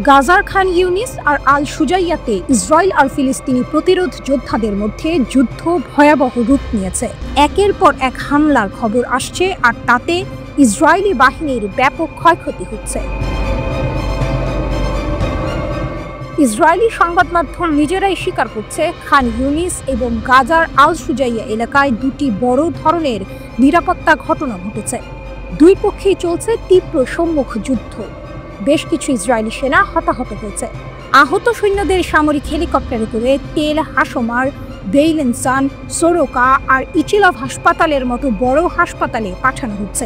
গাজার খান ইউনিস আর আল শুজাইয়াতে ইসরায়েল আর ফিলিস্তিনি প্রতিরোধ যোদ্ধাদের মধ্যে যুদ্ধ ভয়াবহ রূপ নিয়েছে। একের পর এক হামলার খবর আসছে আর তাতে ইসরায়েলি বাহিনীর ব্যাপক ক্ষয়ক্ষতি হচ্ছে। ইসরায়েলি সংবাদ মাধ্যম নিজেরাই স্বীকার করছে খান ইউনিস এবং গাজার আল শুজাইয়া এলাকায় দুটি বড় ধরনের নিরাপত্তা ঘটনা ঘটেছে। দুই পক্ষেই চলছে তীব্র সম্মুখ যুদ্ধ। বেশ কিছু ইসরায়েলি সেনা হতাহত হয়েছে। আহত সৈন্যদের সামরিক হেলিকপ্টারে করে তেল হাসমার, বেইলেনসান, সোরোকা আর ইচিলভ হাসপাতালের মতো বড় হাসপাতালে পাঠানো হচ্ছে।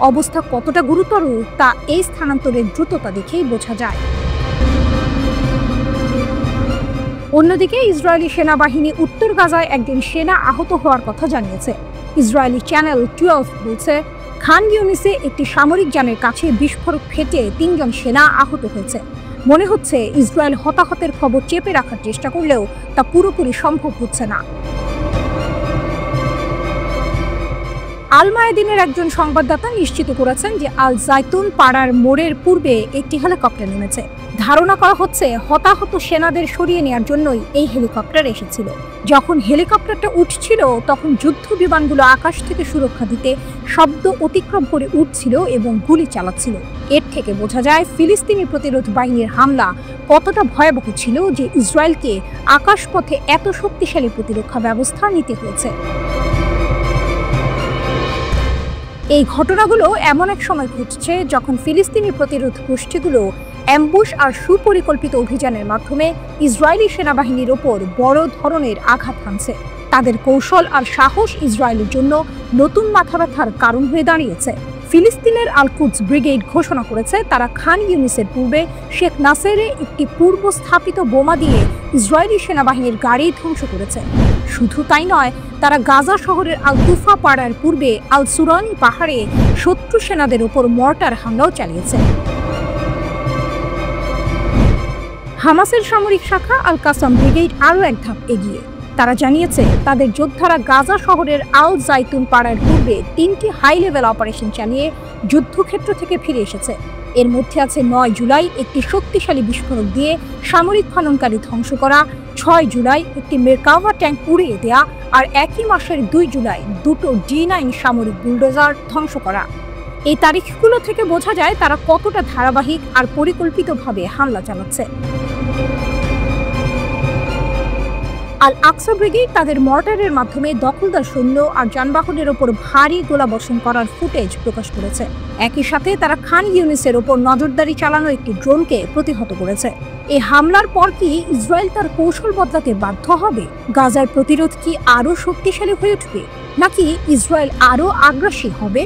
অবস্থা কতটা গুরুতর তা এই স্থানান্তরের দ্রুততা দেখেই বোঝা যায়। অন্যদিকে ইসরায়েলি সেনাবাহিনী উত্তর গাজায় একজন সেনা আহত হওয়ার কথা জানিয়েছে। ইসরায়েলি চ্যানেল 12 বলছে, খান ইউনিসে একটি সামরিক যানের কাছে বিস্ফোরক ফেটে 3 জন সেনা আহত হয়েছে। মনে হচ্ছে ইসরায়েল হতাহতের খবর চেপে রাখার চেষ্টা করলেও তা পুরোপুরি সম্ভব হচ্ছে না। আল মায়াদিনের একজন সংবাদদাতা নিশ্চিত করেছেন যে আল জাইতুন পাড়ার মোড়ের পূর্বে একটি হেলিকপ্টার নেমেছে। ধারণা করা হচ্ছে হতাহত সেনাদের সরিয়ে নেওয়ার জন্যই এই হেলিকপ্টার এসেছিল। যখন হেলিকপ্টারটা উঠছিল তখন যুদ্ধ বিমানগুলো আকাশ থেকে সুরক্ষা দিতে শব্দ অতিক্রম করে উঠছিল এবং গুলি চালাচ্ছিল। এর থেকে বোঝা যায় ফিলিস্তিনি প্রতিরোধ বাহিনীর হামলা কতটা ভয়াবহ ছিল যে ইসরায়েলকে আকাশপথে এত শক্তিশালী প্রতিরক্ষা ব্যবস্থা নিতে হয়েছে। এই ঘটনাগুলো এমন এক সময় ঘটছে যখন ফিলিস্তিনি প্রতিরোধ গোষ্ঠীগুলো অ্যাম্বুশ আর সুপরিকল্পিত অভিযানের মাধ্যমে ইসরায়েলি সেনাবাহিনীর ওপর বড় ধরনের আঘাত হানছে। তাদের কৌশল আর সাহস ইসরায়েলের জন্য নতুন মাথাব্যথার কারণ হয়ে দাঁড়িয়েছে। ফিলিস্তিনের আল কুদস ব্রিগেড ঘোষণা করেছে তারা খান ইউনিসের পূর্বে শেখ নাসেরে একটি পূর্ব স্থাপিত বোমা দিয়ে ইসরায়েলি সেনাবাহিনীর গাড়ি ধ্বংস করেছে। শুধু তাই নয়, তারা গাজা শহরের আল তুফা পাড়ার পূর্বে আল সুরানি পাহাড়ে শত্রু সেনাদের উপর মর্টার হামলাও চালিয়েছে। হামাসের সামরিক শাখা আল কাসাম ব্রিগেড আরও এক ধাপ এগিয়ে। তারা জানিয়েছে তাদের যোদ্ধারা গাজা শহরের আল জাইতুন পাড়ার পূর্বে 3টি হাই লেভেল অপারেশন চালিয়ে যুদ্ধক্ষেত্র থেকে ফিরে এসেছে। এর মধ্যে আছে 9 জুলাই একটি শক্তিশালী বিস্ফোরক দিয়ে সামরিক খননকারী ধ্বংস করা, 6 জুলাই একটি মেরকাভা ট্যাঙ্ক উড়িয়ে দেয়া আর একই মাসের 2 জুলাই দুটো D9 সামরিক বুলডোজার ধ্বংস করা। এই তারিখগুলো থেকে বোঝা যায় তারা কতটা ধারাবাহিক আর পরিকল্পিতভাবে হামলা চালাচ্ছে। আল আকসা ব্রিগেড তাদের মর্টারের মাধ্যমে দখলদার সৈন্য আর যানবাহনের ওপর ভারী গোলাবর্ষণ করার ফুটেজ প্রকাশ করেছে। একই সাথে তারা খান ইউনিসের ওপর নজরদারি চালানো একটি ড্রোনকে প্রতিহত করেছে। এই হামলার পর কি ইসরায়েল তার কৌশল বদলাতে বাধ্য হবে? গাজার প্রতিরোধ কি আরও শক্তিশালী হয়ে উঠবে, নাকি ইসরায়েল আরও আগ্রাসী হবে?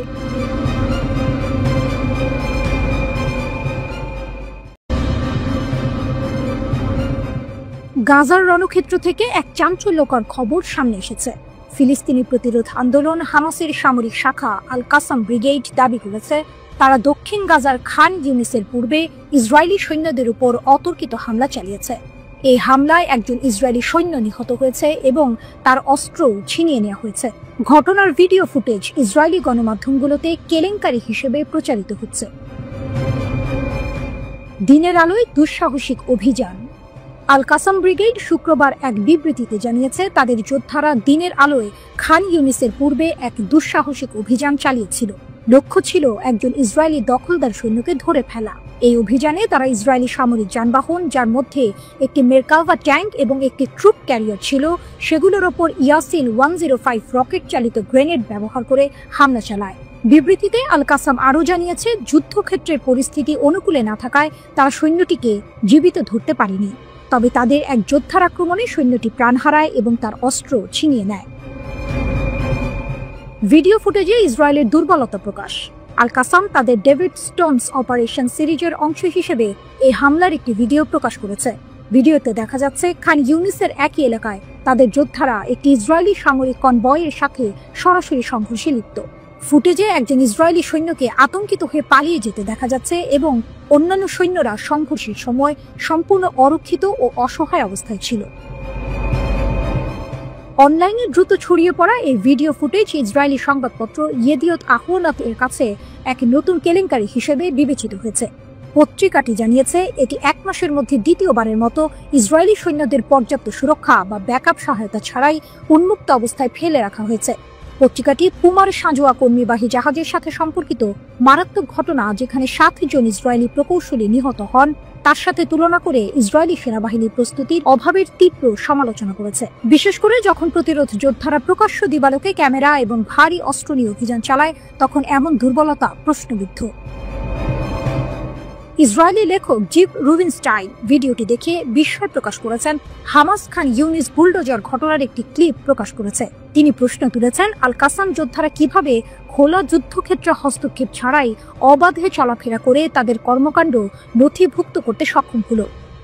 গাজার রণক্ষেত্র থেকে এক চাঞ্চল্যকর খবর সামনে এসেছে। ফিলিস্তিনি প্রতিরোধ আন্দোলন হামাসের সামরিক শাখা আল কাসাম ব্রিগেড দাবি করেছে তারা দক্ষিণ গাজার খান ইউনিসের পূর্বে ইসরায়েলি সৈন্যদের উপর অতর্কিত হামলা চালিয়েছে। এই হামলায় একজন ইসরায়েলি সৈন্য নিহত হয়েছে এবং তার অস্ত্রও ছিনিয়ে নেওয়া হয়েছে। ঘটনার ভিডিও ফুটেজ ইসরায়েলি গণমাধ্যমগুলোতে কেলেঙ্কারি হিসেবে প্রচারিত হচ্ছে। দিনের আলোয় দুঃসাহসিক অভিযান। আল কাসাম ব্রিগেড শুক্রবার এক বিবৃতিতে জানিয়েছে তাদের যোদ্ধারা দিনের আলোয় খান ইউনিসের পূর্বে এক দুঃসাহসিক অভিযান চালিয়েছিল। লক্ষ্য ছিল একজন ইসরায়েলি দখলদার সৈন্যকে ধরে ফেলা। এই অভিযানে তারা ইসরায়েলি সামরিক যানবাহন, যার মধ্যে একটি মেরকাভা ট্যাঙ্ক এবং একটি ট্রুপ ক্যারিয়ার ছিল, সেগুলোর ওপর ইয়াসিন 105 রকেট চালিত গ্রেনেড ব্যবহার করে হামলা চালায়। বিবৃতিতে আল কাসাম আরও জানিয়েছে যুদ্ধক্ষেত্রের পরিস্থিতি অনুকূলে না থাকায় তারা সৈন্যটিকে জীবিত ধরতে পারেনি। তবে তাদের এক যোদ্ধার আক্রমণে সৈন্যটি প্রাণ হারায় এবং তার অস্ত্র ছিনিয়ে নেয়। ভিডিও ফুটেজে ইসরায়েলের দুর্বলতা প্রকাশ। আল কাসাম তাদের ডেভিড স্টোনস অপারেশন সিরিজের অংশ হিসেবে এই হামলার একটি ভিডিও প্রকাশ করেছে। ভিডিওতে দেখা যাচ্ছে খান ইউনিসের একই এলাকায় তাদের যোদ্ধারা একটি ইসরায়েলি সামরিক কনভয়ের সাথে সরাসরি সংঘর্ষে লিপ্ত। ফুটেজে একজন ইসরায়েলি সৈন্যকে আতঙ্কিত হয়ে পালিয়ে যেতে দেখা যাচ্ছে এবং অন্যান্য সৈন্যরা সংঘর্ষের সময় সম্পূর্ণ অরক্ষিত ও অসহায় অবস্থায় ছিল। অনলাইনে দ্রুত ছড়িয়ে পড়া এই ভিডিও ফুটেজ ইসরায়েলি সংবাদপত্র ইয়েদিওত আহরোনোত এর কাছে এক নতুন কেলেঙ্কারি হিসেবে বিবেচিত হয়েছে। পত্রিকাটি জানিয়েছে এটি 1 মাসের মধ্যে দ্বিতীয়বারের মতো ইসরায়েলি সৈন্যদের পর্যাপ্ত সুরক্ষা বা ব্যাকআপ সহায়তা ছাড়াই উন্মুক্ত অবস্থায় ফেলে রাখা হয়েছে। পত্রিকাটি পুমার সাঁজোয়া কর্মীবাহী জাহাজের সাথে সম্পর্কিত মারাত্মক ঘটনা, যেখানে 7 জন ইসরায়েলি প্রকৌশলী নিহত হন, তার সাথে তুলনা করে ইসরায়েলি সেনাবাহিনীর প্রস্তুতির অভাবের তীব্র সমালোচনা করেছে। বিশেষ করে যখন প্রতিরোধ যোদ্ধারা প্রকাশ্য দিবালোকে ক্যামেরা এবং ভারী অস্ত্র নিয়ে অভিযান চালায়, তখন এমন দুর্বলতা প্রশ্নবিদ্ধ। ইসরায়েলি লেখক জিভ রুবিনস্টাইন ভিডিওটি দেখে বিস্ময় প্রকাশ করেছেন। হামাস খান ইউনিস বুলডোজার ঘটনার একটি ক্লিপ প্রকাশ করেছে। তিনি প্রশ্ন তুলেছেন, আল কাসাম যোদ্ধারা কিভাবে খোলা যুদ্ধক্ষেত্রে হস্তক্ষেপ ছাড়াই অবাধে চলাফেরা করে তাদের কর্মকাণ্ড নথিভুক্ত করতে সক্ষম হল,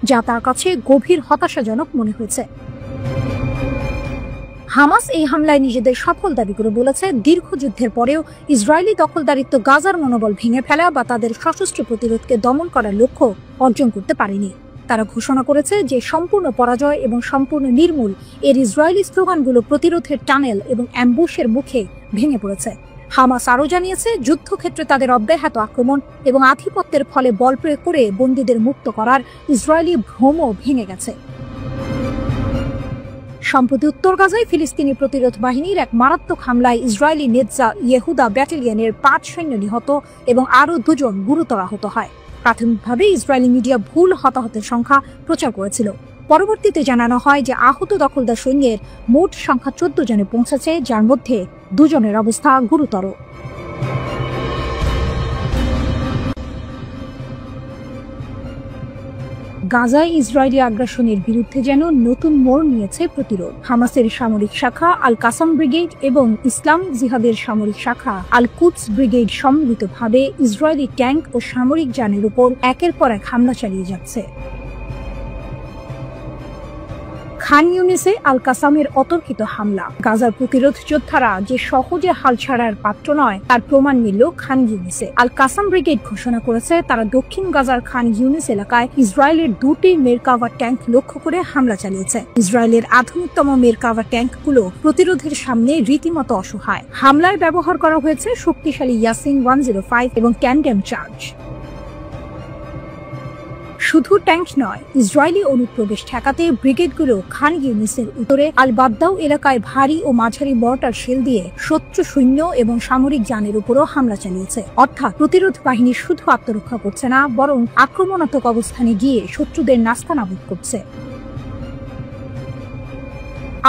যা তার কাছে গভীর হতাশাজনক মনে হয়েছে। হামাস এই হামলায় নিজেদের সফল দাবি করে বলেছে, দীর্ঘ যুদ্ধের পরেও ইসরায়েলি দখলদারিত্ব গাজার মনোবল ভেঙে ফেলা বা তাদের সশস্ত্র প্রতিরোধকে দমন করার লক্ষ্য অর্জন করতে পারেনি। তারা ঘোষণা করেছে যে সম্পূর্ণ পরাজয় এবং সম্পূর্ণ নির্মূল এর ইসরায়েলি স্লোগানগুলো প্রতিরোধের টানেল এবং অ্যাম্বুশের মুখে ভেঙে পড়েছে। হামাস আরও জানিয়েছে, যুদ্ধক্ষেত্রে তাদের অব্যাহত আক্রমণ এবং আধিপত্যের ফলে বল প্রয়োগ করে বন্দীদের মুক্ত করার ইসরায়েলি ভ্রমও ভেঙে গেছে। সম্প্রতি উত্তর গাজায় ফিলিস্তিনি প্রতিরোধ বাহিনীর এক মারাত্মক হামলায় ইসরায়েলি নেতজা ইহুদা ব্যাটালিয়নের 5 সৈন্য নিহত এবং আরও 2 জন গুরুতর আহত হয়। প্রাথমিকভাবে ইসরায়েলি মিডিয়া ভুল হতাহতের সংখ্যা প্রচার করেছিল। পরবর্তীতে জানানো হয় যে আহত দখলদার সৈন্যের মোট সংখ্যা 14 জনে পৌঁছেছে, যার মধ্যে 2 জনের অবস্থা গুরুতর। গাজায় ইসরায়েলি আগ্রাসনের বিরুদ্ধে যেন নতুন মোড় নিয়েছে প্রতিরোধ। হামাসের সামরিক শাখা আল কাসাম ব্রিগেড এবং ইসলামিক জিহাদের সামরিক শাখা আল কুদস ব্রিগেড সম্মিলিতভাবে ইসরায়েলি ট্যাঙ্ক ও সামরিক যানের উপর একের পর এক হামলা চালিয়ে যাচ্ছে। খান ইউনিসে আল কাসামের অতর্কিত হামলা। গাজার প্রতিরোধ যোদ্ধারা যে সহজে হাল ছাড়ার পাত্র নয়, তার প্রমাণ মিলল খান ইউনিসে। আল কাসাম ব্রিগেড ঘোষণা করেছে তারা দক্ষিণ গাজার খান ইউনিস এলাকায় ইসরায়েলের 2টি মেরকাভা ট্যাঙ্ক লক্ষ্য করে হামলা চালিয়েছে। ইসরায়েলের আধুনিকতম মেরকাভা ট্যাঙ্কগুলো প্রতিরোধের সামনে রীতিমতো অসহায়। হামলায় ব্যবহার করা হয়েছে শক্তিশালী ইয়াসিন 105 এবং ট্যান্ডেম চার্জ। শুধু ট্যাঙ্ক নয়, ইসরায়েলি অনুপ্রবেশ ঠেকাতে ব্রিগেডগুলো খান ইউনিসের উত্তরে আল বাদ্দাউ এলাকায় ভারী ও মাঝারি মর্টার শেল দিয়ে শত্রু সৈন্য এবং সামরিক যানের উপরও হামলা চালিয়েছে। অর্থাৎ প্রতিরোধ বাহিনী শুধু আত্মরক্ষা করছে না, বরং আক্রমণাত্মক অবস্থানে গিয়ে শত্রুদের নাস্তানাবুদ করছে।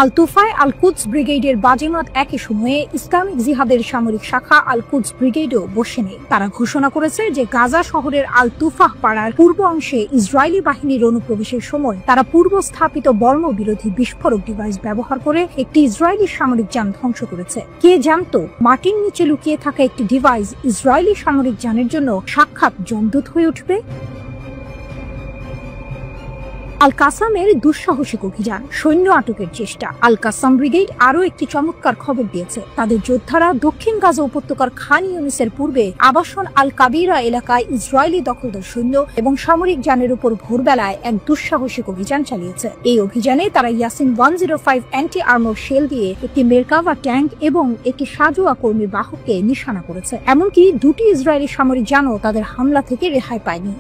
আল তুফায় আল কুদস ব্রিগেডের বাজেমাত একই সময়ে ইসলামিক জিহাদের সামরিক শাখা আল কুদস ব্রিগেডও বসে নেই। তারা ঘোষণা করেছে যে গাজা শহরের আল তুফাহ পাড়ার পূর্ব অংশে ইসরায়েলি বাহিনীর অনুপ্রবেশের সময় তারা পূর্ব স্থাপিত বর্ম বিরোধী বিস্ফোরক ডিভাইস ব্যবহার করে একটি ইসরায়েলি সামরিক যান ধ্বংস করেছে। কে জানতো মাটির নিচে লুকিয়ে থাকা একটি ডিভাইস ইসরায়েলি সামরিক যানের জন্য সাক্ষাৎ যমদূত হয়ে উঠবে? আল কাসামের দুঃসাহসিক অভিযান, সৈন্য আটকের চেষ্টা। আল কাসাম ব্রিগেড আরও একটি চমৎকার খবর দিয়েছে। তাদের যোদ্ধারা দক্ষিণ গাজা উপত্যকার খান ইউনিসের পূর্বে আবাসন আল কাবিরা এলাকায় ইসরায়েলি দখলদার সৈন্য এবং সামরিক যানের উপর ভোরবেলায় এক দুঃসাহসিক অভিযান চালিয়েছে। এই অভিযানে তারা ইয়াসিন 105 অ্যান্টি আর্মর শেল দিয়ে একটি মেরকাভা ট্যাঙ্ক এবং একটি সাজোয়া কর্মী বাহককে নিশানা করেছে। এমনকি 2টি ইসরায়েলি সামরিক যানও তাদের হামলা থেকে রেহাই পায়নি।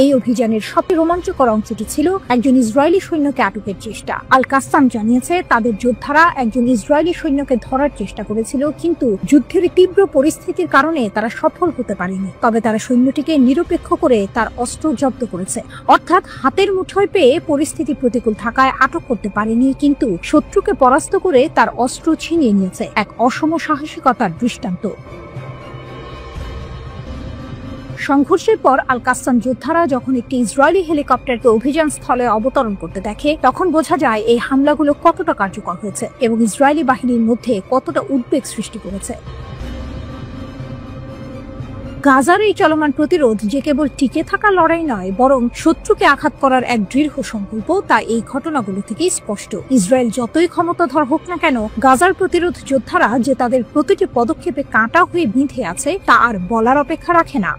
এই অভিযানের সবচেয়ে রোমাঞ্চকর অংশটি ছিল একজন ইসরায়েলি সৈন্যকে আটকের চেষ্টা। আল কাসাম জানিয়েছে তাদের যোদ্ধারা একজন ইসরায়েলি সৈন্যকে ধরার চেষ্টা করেছিল, কিন্তু যুদ্ধের তীব্র পরিস্থিতির কারণে তারা সফল হতে পারেনি। তবে তারা সৈন্যটিকে নিরপেক্ষ করে তার অস্ত্র জব্দ করেছে। অর্থাৎ হাতের মুঠোয় পেয়ে পরিস্থিতি প্রতিকূল থাকায় আটক করতে পারেনি, কিন্তু শত্রুকে পরাস্ত করে তার অস্ত্র ছিনিয়ে নিয়েছে। এক অসম সাহসিকতার দৃষ্টান্ত। সংঘর্ষের পর আল কাসাম যোদ্ধারা যখন একটি ইসরায়েলি হেলিকপ্টারকে অভিযান স্থলে অবতরণ করতে দেখে, তখন বোঝা যায় এই হামলাগুলো কতটা কার্যকর হয়েছে এবং ইসরায়েলি বাহিনীর মধ্যে কতটা উদ্বেগ সৃষ্টি করেছে। গাজার এই চলমান প্রতিরোধ যে কেবল টিকে থাকা লড়াই নয়, বরং শত্রুকে আঘাত করার এক দৃঢ় সংকল্প, তা এই ঘটনাগুলো থেকেই স্পষ্ট। ইসরায়েল যতই ক্ষমতাধর হোক না কেন, গাজার প্রতিরোধ যোদ্ধারা যে তাদের প্রতিটি পদক্ষেপে কাঁটা হয়ে বিঁধে আছে তা আর বলার অপেক্ষা রাখে না।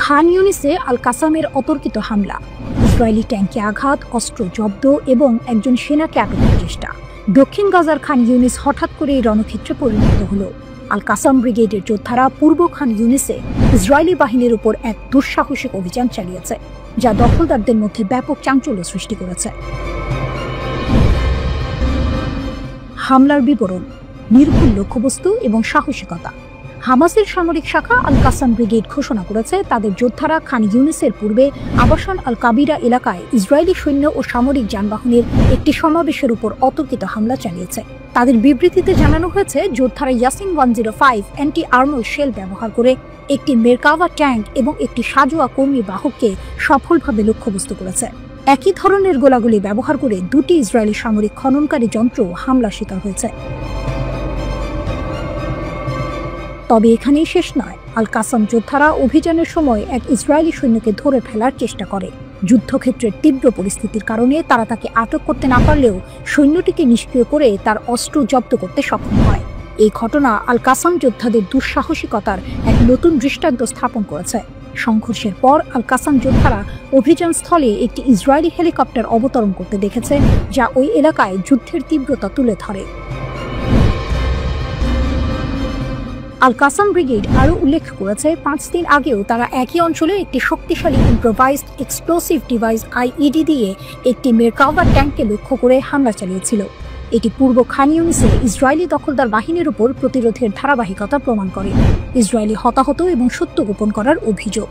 খান ইউনিসে আল কাসামের অতর্কিত হামলা, ইসরায়েলি ট্যাঙ্কে আঘাত, অস্ত্র জব্দ এবং একজন সেনাকে আটকের চেষ্টা। দক্ষিণ গাজার খান ইউনিস হঠাৎ করে রণক্ষেত্রে পরিণত হলো। আল কাসাম ব্রিগেডের যোদ্ধারা পূর্ব খান ইউনিসে ইসরায়েলি বাহিনীর উপর এক দুঃসাহসিক অভিযান চালিয়েছে, যা দখলদারদের মধ্যে ব্যাপক চাঞ্চল্য সৃষ্টি করেছে। হামলার বিবরণ, নির্ভুল লক্ষ্যবস্তু এবং সাহসিকতা। হামাসের সামরিক শাখা আল কাসাম ব্রিগেড ঘোষণা করেছে তাদের যোদ্ধারা খান ইউনিসের পূর্বে আবাসন আল কাবিরা এলাকায় ইসরায়েলি সৈন্য ও সামরিক যানবাহনের একটি সমাবেশের উপর অতর্কিত হামলা চালিয়েছে। তাদের বিবৃতিতে জানানো হয়েছে যোদ্ধারা ইয়াসিন 105 অ্যান্টি আর্মার শেল ব্যবহার করে একটি মেরকাভা ট্যাঙ্ক এবং একটি সাজোয়া কর্মী বাহককে সফলভাবে লক্ষ্যবস্তু করেছে। একই ধরনের গোলাগুলি ব্যবহার করে দুটি ইসরায়েলি সামরিক খননকারী যন্ত্র হামলার শিকার হয়েছে। তবে এখানেই শেষ নয়। আল কাসাম যোদ্ধারা অভিযানের সময় এক ইসরায়েলি সৈন্যকে ধরে ফেলার চেষ্টা করে। যুদ্ধক্ষেত্রের তীব্র পরিস্থিতির কারণে তারা তাকে আটক করতে না পারলেও সৈন্যটিকে নিষ্ক্রিয় করে তার অস্ত্র জব্দ করতে সক্ষম হয়। এই ঘটনা আল কাসাম যোদ্ধাদের দুঃসাহসিকতার এক নতুন দৃষ্টান্ত স্থাপন করেছে। সংঘর্ষের পর আল কাসাম যোদ্ধারা অভিযান স্থলে একটি ইসরায়েলি হেলিকপ্টার অবতরণ করতে দেখেছে, যা ওই এলাকায় যুদ্ধের তীব্রতা তুলে ধরে। আল কাসাম ব্রিগেড আরও উল্লেখ করেছে 5 দিন আগেও তারা একই অঞ্চলে একটি শক্তিশালী ইম্প্রোভাইজড এক্সপ্লোসিভ ডিভাইস আইইডি দিয়ে একটি মেরকাভা ট্যাঙ্ককে লক্ষ্য করে হামলা চালিয়েছিল। এটি পূর্ব খান ইউনিসে ইসরায়েলি দখলদার বাহিনীর উপর প্রতিরোধের ধারাবাহিকতা প্রমাণ করে। ইসরায়েলি হতাহত এবং সত্য গোপন করার অভিযোগ।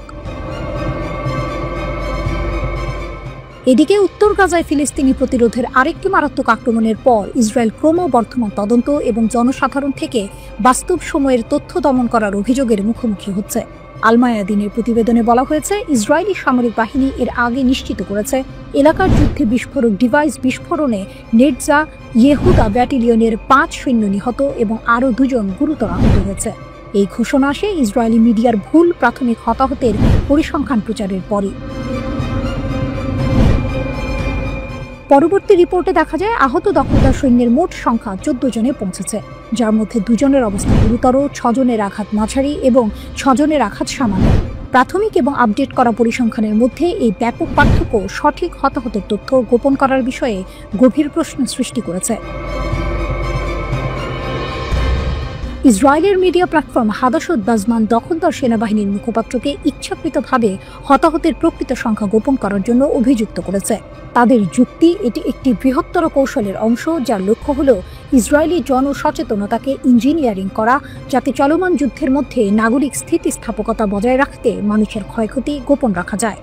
এদিকে উত্তর গাজায় ফিলিস্তিনি প্রতিরোধের আরেকটি মারাত্মক আক্রমণের পর ইসরায়েল ক্রমবর্ধমান তদন্ত এবং জনসাধারণ থেকে বাস্তব সময়ের তথ্য দমন করার অভিযোগের মুখোমুখি হচ্ছে। আল মায়াদিনের প্রতিবেদনে বলা হয়েছে ইসরায়েলি সামরিক বাহিনী এর আগে নিশ্চিত করেছে এলাকার যুদ্ধে বিস্ফোরক ডিভাইস বিস্ফোরণে নেটজা ইয়েহুদা ব্যাটালিয়নের 5 সৈন্য নিহত এবং আরও 2 জন গুরুতর আহত হয়েছে। এই ঘোষণা আসে ইসরায়েলি মিডিয়ার ভুল প্রাথমিক হতাহতের পরিসংখ্যান প্রচারের পরই। পরবর্তী রিপোর্টে দেখা যায় আহত দখলদার সৈন্যের মোট সংখ্যা 14 জনে পৌঁছেছে, যার মধ্যে 2 জনের অবস্থা গুরুতর, 6 জনের আঘাত মাঝারি এবং 6 জনের আঘাত সামান্য। প্রাথমিক এবং আপডেট করা পরিসংখ্যানের মধ্যে এই ব্যাপক পার্থক্য সঠিক হতাহতের তথ্য গোপন করার বিষয়ে গভীর প্রশ্ন সৃষ্টি করেছে। ইসরায়েলের মিডিয়া প্ল্যাটফর্ম হাদাসত বাজমান দখলদার সেনাবাহিনীর মুখপাত্রকে ইচ্ছাকৃতভাবে হতাহতের প্রকৃত সংখ্যা গোপন করার জন্য অভিযুক্ত করেছে। তাদের যুক্তি, এটি একটি বৃহত্তর কৌশলের অংশ যার লক্ষ্য হল ইসরায়েলি জনসচেতনতাকে ইঞ্জিনিয়ারিং করা, যাতে চলমান যুদ্ধের মধ্যে নাগরিক স্থিতিস্থাপকতা বজায় রাখতে মানুষের ক্ষয়ক্ষতি গোপন রাখা যায়।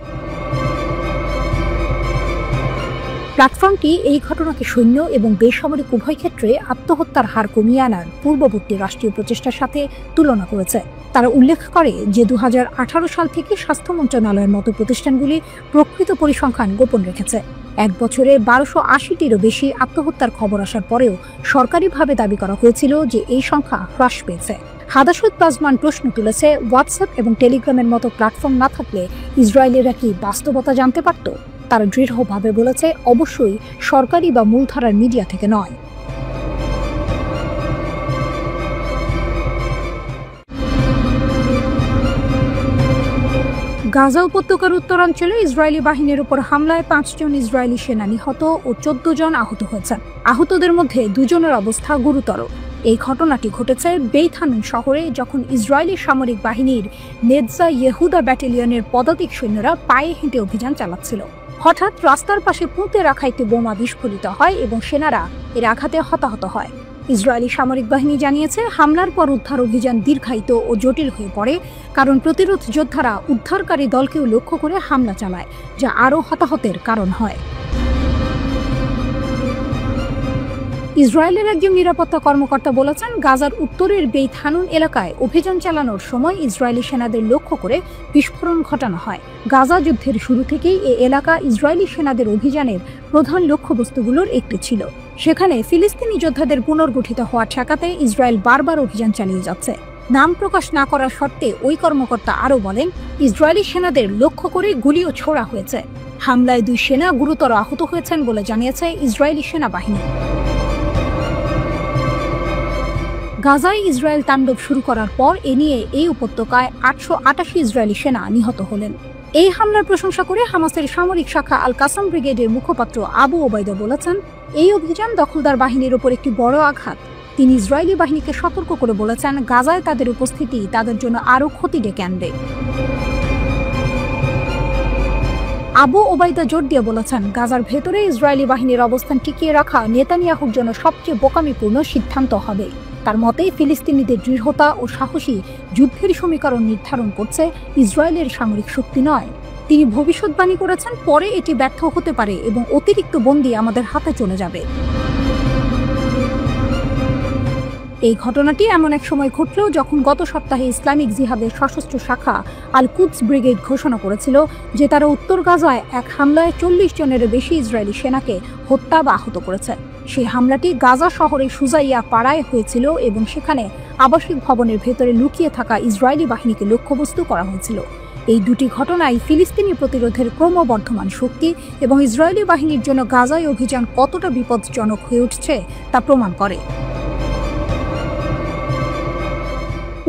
প্ল্যাটফর্মটি এই ঘটনাকে সৈন্য এবং বেসামরিক উভয় ক্ষেত্রে আত্মহত্যার হার কমিয়ে আনার পূর্ববর্তী রাষ্ট্রীয় প্রচেষ্টার সাথে তুলনা করেছে। তারা উল্লেখ করে যে 2018 সাল থেকে স্বাস্থ্য মন্ত্রণালয়ের মতো প্রতিষ্ঠানগুলি প্রকৃত পরিসংখ্যান গোপন রেখেছে। 1 বছরে 1280টিরও বেশি আত্মহত্যার খবর আসার পরেও সরকারিভাবে দাবি করা হয়েছিল যে এই সংখ্যা হ্রাস পেয়েছে। হাদাসত বাজমান প্রশ্ন তুলেছে, হোয়াটসঅ্যাপ এবং টেলিগ্রামের মতো প্ল্যাটফর্ম না থাকলে ইসরায়েলিরা কি বাস্তবতা জানতে পারত? তারা দৃঢ়ভাবে বলেছে, অবশ্যই সরকারি বা মূলধারার মিডিয়া থেকে নয়। গাজা উপত্যকার উত্তরাঞ্চলে ইসরায়েলি বাহিনীর উপর হামলায় 5 জন ইসরায়েলি সেনা নিহত ও 14 জন আহত হয়েছেন। আহতদের মধ্যে 2 জনের অবস্থা গুরুতর। এই ঘটনাটি ঘটেছে বেইত হানুন শহরে, যখন ইসরায়েলি সামরিক বাহিনীর নেটজা ইয়েহুদা ব্যাটালিয়নের পদাতিক সৈন্যরা পায়ে হেঁটে অভিযান চালাচ্ছিল। হঠাৎ রাস্তার পাশে পুঁতে রাখা একটি বোমা বিস্ফোরিত হয় এবং সেনারা এর আঘাতে হতাহত হয়। ইসরায়েলি সামরিক বাহিনী জানিয়েছে, হামলার পর উদ্ধার অভিযান দীর্ঘায়িত ও জটিল হয়ে পড়ে, কারণ প্রতিরোধ যোদ্ধারা উদ্ধারকারী দলকেও লক্ষ্য করে হামলা চালায়, যা আরও হতাহতের কারণ হয়। ইসরায়েলের একজন নিরাপত্তা কর্মকর্তা বলেছেন, গাজার উত্তরের বেইত হানুন এলাকায় অভিযান চালানোর সময় ইসরায়েলি সেনাদের লক্ষ্য করে বিস্ফোরণ ঘটানো হয়। গাজা যুদ্ধের শুরু থেকেই এই এলাকা ইসরায়েলি সেনাদের অভিযানের প্রধান লক্ষ্যবস্তুগুলোর একটি ছিল। সেখানে ফিলিস্তিনি যোদ্ধাদের পুনর্গঠিত হওয়া ঠেকাতে ইসরায়েল বারবার অভিযান চালিয়ে যাচ্ছে। নাম প্রকাশ না করার শর্তে ওই কর্মকর্তা আরও বলেন, ইসরায়েলি সেনাদের লক্ষ্য করে গুলিও ছোড়া হয়েছে। হামলায় 2 সেনা গুরুতর আহত হয়েছেন বলে জানিয়েছে ইসরায়েলি সেনাবাহিনী। গাজায় ইসরায়েল তাণ্ডব শুরু করার পর এ নিয়ে এই উপত্যকায় 888 ইসরায়েলি সেনা নিহত হলেন। এই হামলার প্রশংসা করে হামাসের সামরিক শাখা আল কাসাম ব্রিগেডের মুখপাত্র আবু ওবায়দা বলেছেন, এই অভিযান দখলদার বাহিনীর উপর একটি বড় আঘাত। তিনি ইসরায়েলি বাহিনীকে সতর্ক করে বলেছেন, গাজায় তাদের উপস্থিতি তাদের জন্য আরও ক্ষতি ডেকে আনবে। আবু ওবায়দা জোর দিয়ে বলেছেন, গাজার ভেতরে ইসরায়েলি বাহিনীর অবস্থান টিকিয়ে রাখা নেতানিয়াহুর জন্য সবচেয়ে বোকামিপূর্ণ সিদ্ধান্ত হবে। তার মতে ফিলিস্তিনিদের দৃঢ়তা ও সাহসী যুদ্ধের সমীকরণ নির্ধারণ করছে ইসরায়েলের সামরিক শক্তি নয়। তিনি ভবিষ্যৎবাণী করেছেন, পরে এটি ব্যর্থ হতে পারে এবং অতিরিক্ত বন্দী আমাদের হাতে চলে যাবে। এই ঘটনাটি এমন এক সময় ঘটল যখন গত সপ্তাহে ইসলামিক জিহাদের সশস্ত্র শাখা আল কুদস ব্রিগেড ঘোষণা করেছিল যে তারা উত্তর গাজায় এক হামলায় 40 জনেরও বেশি ইসরায়েলি সেনাকে হত্যা বা আহত করেছে। সেই হামলাটি গাজা শহরের সুজাইয়া পাড়ায় হয়েছিল এবং সেখানে আবাসিক ভবনের ভেতরে লুকিয়ে থাকা ইসরায়েলি বাহিনীকে লক্ষ্যবস্তু করা হয়েছিল। এই দুটি ঘটনায় ফিলিস্তিনি প্রতিরোধের ক্রমবর্ধমান শক্তি এবং ইসরায়েলি বাহিনীর জন্য গাজায় অভিযান কতটা বিপজ্জনক হয়ে উঠছে তা প্রমাণ করে।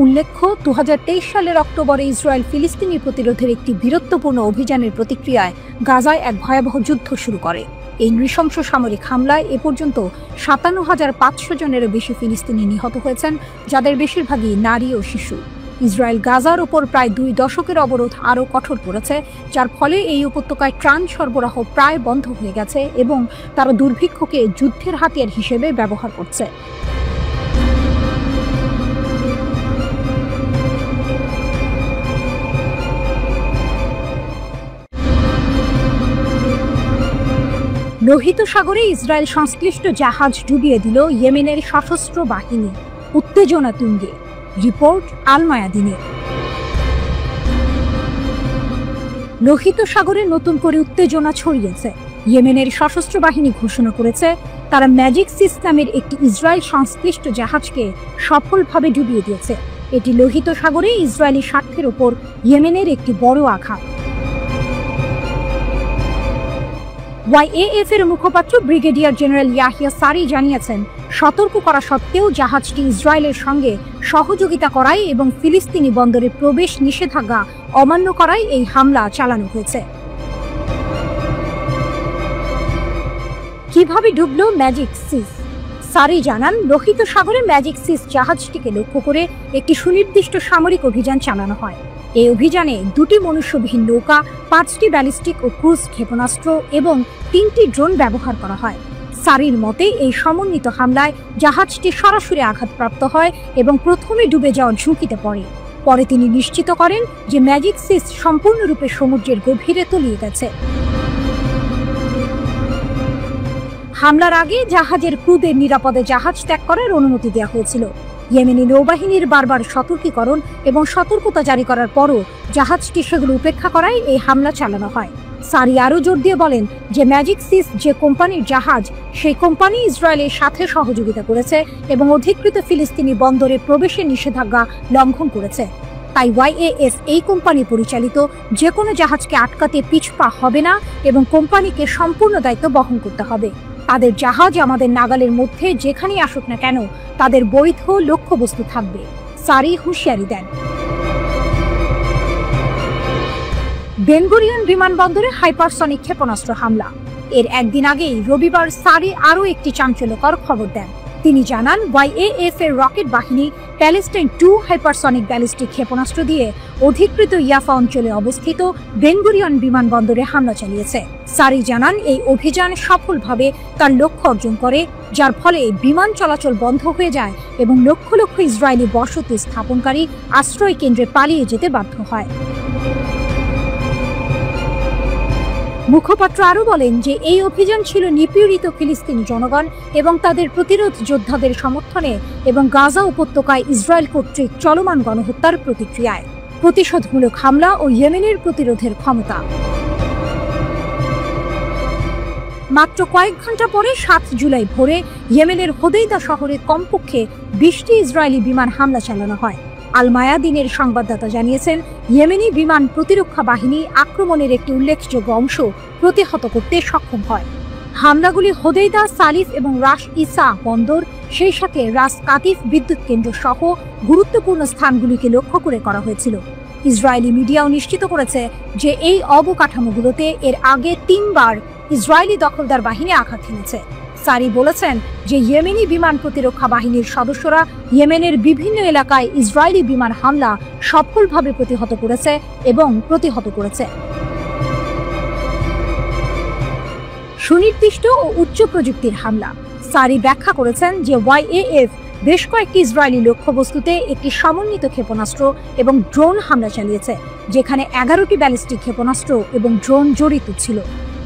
উল্লেখ্য, 2023 সালের অক্টোবরে ইসরায়েল ফিলিস্তিনি প্রতিরোধের একটি বীরত্বপূর্ণ অভিযানের প্রতিক্রিয়ায় গাজায় এক ভয়াবহ যুদ্ধ শুরু করে। এই নৃশংস সামরিক হামলায় এ পর্যন্ত 57,500 জনেরও বেশি ফিলিস্তিনি নিহত হয়েছেন, যাদের বেশিরভাগই নারী ও শিশু। ইসরায়েল গাজার উপর প্রায় 2 দশকের অবরোধ আরও কঠোর করেছে, যার ফলে এই উপত্যকায় ত্রাণ সরবরাহ প্রায় বন্ধ হয়ে গেছে এবং তারা দুর্ভিক্ষকে যুদ্ধের হাতিয়ার হিসেবে ব্যবহার করছে। লোহিত সাগরে ইসরায়েল সংশ্লিষ্ট জাহাজ ডুবিয়ে দিল ইয়েমেনের সশস্ত্র বাহিনী, উত্তেজনা তুঙ্গে। রিপোর্ট আল মায়াদিনের। লোহিত সাগরে নতুন করে উত্তেজনা ছড়িয়েছে। ইয়েমেনের সশস্ত্র বাহিনী ঘোষণা করেছে তারা ম্যাজিক সিস নামের একটি ইসরায়েল সংশ্লিষ্ট জাহাজকে সফলভাবে ডুবিয়ে দিয়েছে। এটি লোহিত সাগরে ইসরায়েলি স্বার্থের উপর ইয়েমেনের একটি বড় আঘাত। ওয়াইএএফ এর মুখপাত্র ব্রিগেডিয়ার জেনারেল ইয়াহিয়া সারি জানিয়েছেন, সতর্ক করা সত্ত্বেও জাহাজটি ইসরায়েলের সঙ্গে সহযোগিতা করায় এবং ফিলিস্তিনি বন্দরে প্রবেশ নিষেধাজ্ঞা অমান্য করায় এই হামলা চালানো হয়েছে। কিভাবে ডুবল ম্যাজিক সিস? সারি জানান, লোহিত সাগরে ম্যাজিক সিস জাহাজটিকে লক্ষ্য করে একটি সুনির্দিষ্ট সামরিক অভিযান চালানো হয়। এই অভিযানে 2টি মনুষ্যবিহীন নৌকা, 5টি ব্যালিস্টিক ও ক্রুজ ক্ষেপণাস্ত্র এবং 3টি ড্রোন ব্যবহার করা হয়। সারির মতে এই সমন্বিত হামলায় জাহাজটি সরাসরি আঘাতপ্রাপ্ত হয় এবং প্রথমে ডুবে যাওয়ার ঝুঁকিতে পড়ে। পরে তিনি নিশ্চিত করেন যে ম্যাজিক সিস সম্পূর্ণরূপে সমুদ্রের গভীরে তলিয়ে গেছে। হামলার আগে জাহাজের ক্রুদের নিরাপদে জাহাজ ত্যাগ করার অনুমতি দেওয়া হয়েছিল। ইয়েমেনি নৌবাহিনীর বারবার সতর্কীকরণ এবং সতর্কতা জারি করার পরও জাহাজটি সেগুলো উপেক্ষা করায় এই হামলা চালানো হয়। সারি আরও জোর দিয়ে বলেন যে ম্যাজিক সিস যে কোম্পানির জাহাজ, সেই কোম্পানি ইসরায়েলের সাথে সহযোগিতা করেছে এবং অধিকৃত ফিলিস্তিনি বন্দরে প্রবেশের নিষেধাজ্ঞা লঙ্ঘন করেছে। তাই ওয়াইএএফ এই কোম্পানি পরিচালিত যে কোনো জাহাজকে আটকাতে পিছপা হবে না এবং কোম্পানিকে সম্পূর্ণ দায়িত্ব বহন করতে হবে। তাদের জাহাজ আমাদের নাগালের মধ্যে যেখানেই আসুক না কেন তাদের বৈধ লক্ষ্যবস্তু থাকবে, সারি হুঁশিয়ারি দেন। বেন গুরিয়ন বিমানবন্দরে হাইপারসনিক ক্ষেপণাস্ত্র হামলা। এর একদিন আগেই রবিবার সারি আরও একটি চাঞ্চল্যকর খবর দেন। তিনি জানান, ওয়াইএএফ এর রকেট বাহিনী প্যালেস্টাইন 2 হাইপারসনিক ব্যালিস্টিক ক্ষেপণাস্ত্র দিয়ে অধিকৃত ইয়াফা অঞ্চলে অবস্থিত বেন গুরিয়ন বিমানবন্দরে হামলা চালিয়েছে। সারি জানান, এই অভিযান সফলভাবে তার লক্ষ্য অর্জন করে, যার ফলে বিমান চলাচল বন্ধ হয়ে যায় এবং লক্ষ লক্ষ ইসরায়েলি বসতি স্থাপনকারী আশ্রয় কেন্দ্রে পালিয়ে যেতে বাধ্য হয়। মুখপাত্র আরও বলেন যে এই অভিযান ছিল নিপীড়িত ফিলিস্তিনি জনগণ এবং তাদের প্রতিরোধ যোদ্ধাদের সমর্থনে এবং গাজা উপত্যকায় ইসরায়েল কর্তৃক চলমান গণহত্যার প্রতিক্রিয়ায় প্রতিশোধমূলক হামলা ও ইয়েমেনের প্রতিরোধের ক্ষমতা। মাত্র কয়েক ঘন্টা পরে 7 জুলাই ভোরে ইয়েমেনের হোদেইদা শহরে কমপক্ষে 20টি ইসরায়েলি বিমান হামলা চালানো হয়। আল মায়াদিনের সংবাদদাতা জানিয়েছেন, ইয়েমেনি বিমান প্রতিরক্ষা বাহিনী আক্রমণের একটি উল্লেখযোগ্য অংশ প্রতিহত করতে সক্ষম হয়। হামলাগুলি হোদেইদা, সালিফ এবং রাস ইসা বন্দর, সেই সাথে রাস কাতিফ বিদ্যুৎ কেন্দ্র সহ গুরুত্বপূর্ণ স্থানগুলিকে লক্ষ্য করে করা হয়েছিল। ইসরায়েলি মিডিয়াও নিশ্চিত করেছে যে এই অবকাঠামোগুলোতে এর আগে 3 বার ইসরায়েলি দখলদার বাহিনী আঘাত হেনেছে। সারি বলেছেন যে ইয়েমেনি বিমান প্রতিরক্ষা বাহিনীর সদস্যরা ইয়েমেনের বিভিন্ন এলাকায় ইসরায়েলি বিমান হামলা সফলভাবে প্রতিহত করেছে এবং প্রতিহত করেছে। সুনির্দিষ্ট ও উচ্চ প্রযুক্তির হামলা। সারি ব্যাখ্যা করেছেন যে ওয়াইএএফ বেশ কয়েকটি ইসরায়েলি লক্ষ্যবস্তুতে একটি সমন্বিত ক্ষেপণাস্ত্র এবং ড্রোন হামলা চালিয়েছে, যেখানে 11টি ব্যালিস্টিক ক্ষেপণাস্ত্র এবং ড্রোন জড়িত ছিল।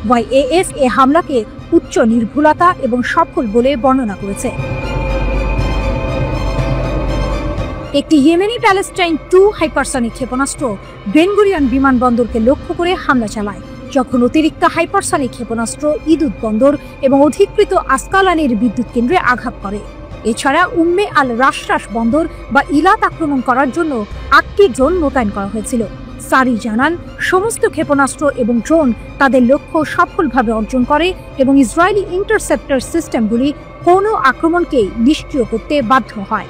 ওয়াইএএফ এ হামলাকে উচ্চ নির্ভুলতা এবং সফল বলে বর্ণনা করেছে। একটি ইয়েমেনি প্যালেস্টাইন 2 হাইপারসনিক ক্ষেপণাস্ত্র বেন গুরিয়ন বিমানবন্দরকে লক্ষ্য করে হামলা চালায়, যখন অতিরিক্ত হাইপারসনিক ক্ষেপণাস্ত্র ইদুত বন্দর এবং অধিকৃত আসকালানের বিদ্যুৎ কেন্দ্রে আঘাত করে। এছাড়া উম্মে আল রাশরাশ বন্দর বা ইলাত আক্রমণ করার জন্য 8টি ড্রোন মোতায়েন করা হয়েছিল। সারি জানান, সমস্ত ক্ষেপণাস্ত্র এবং ড্রোন তাদের লক্ষ্য সফলভাবে অর্জন করে এবং ইসরায়েলি ইন্টারসেপ্টর সিস্টেমগুলি কোনো আক্রমণকে নিষ্ক্রিয় করতে বাধ্য হয়।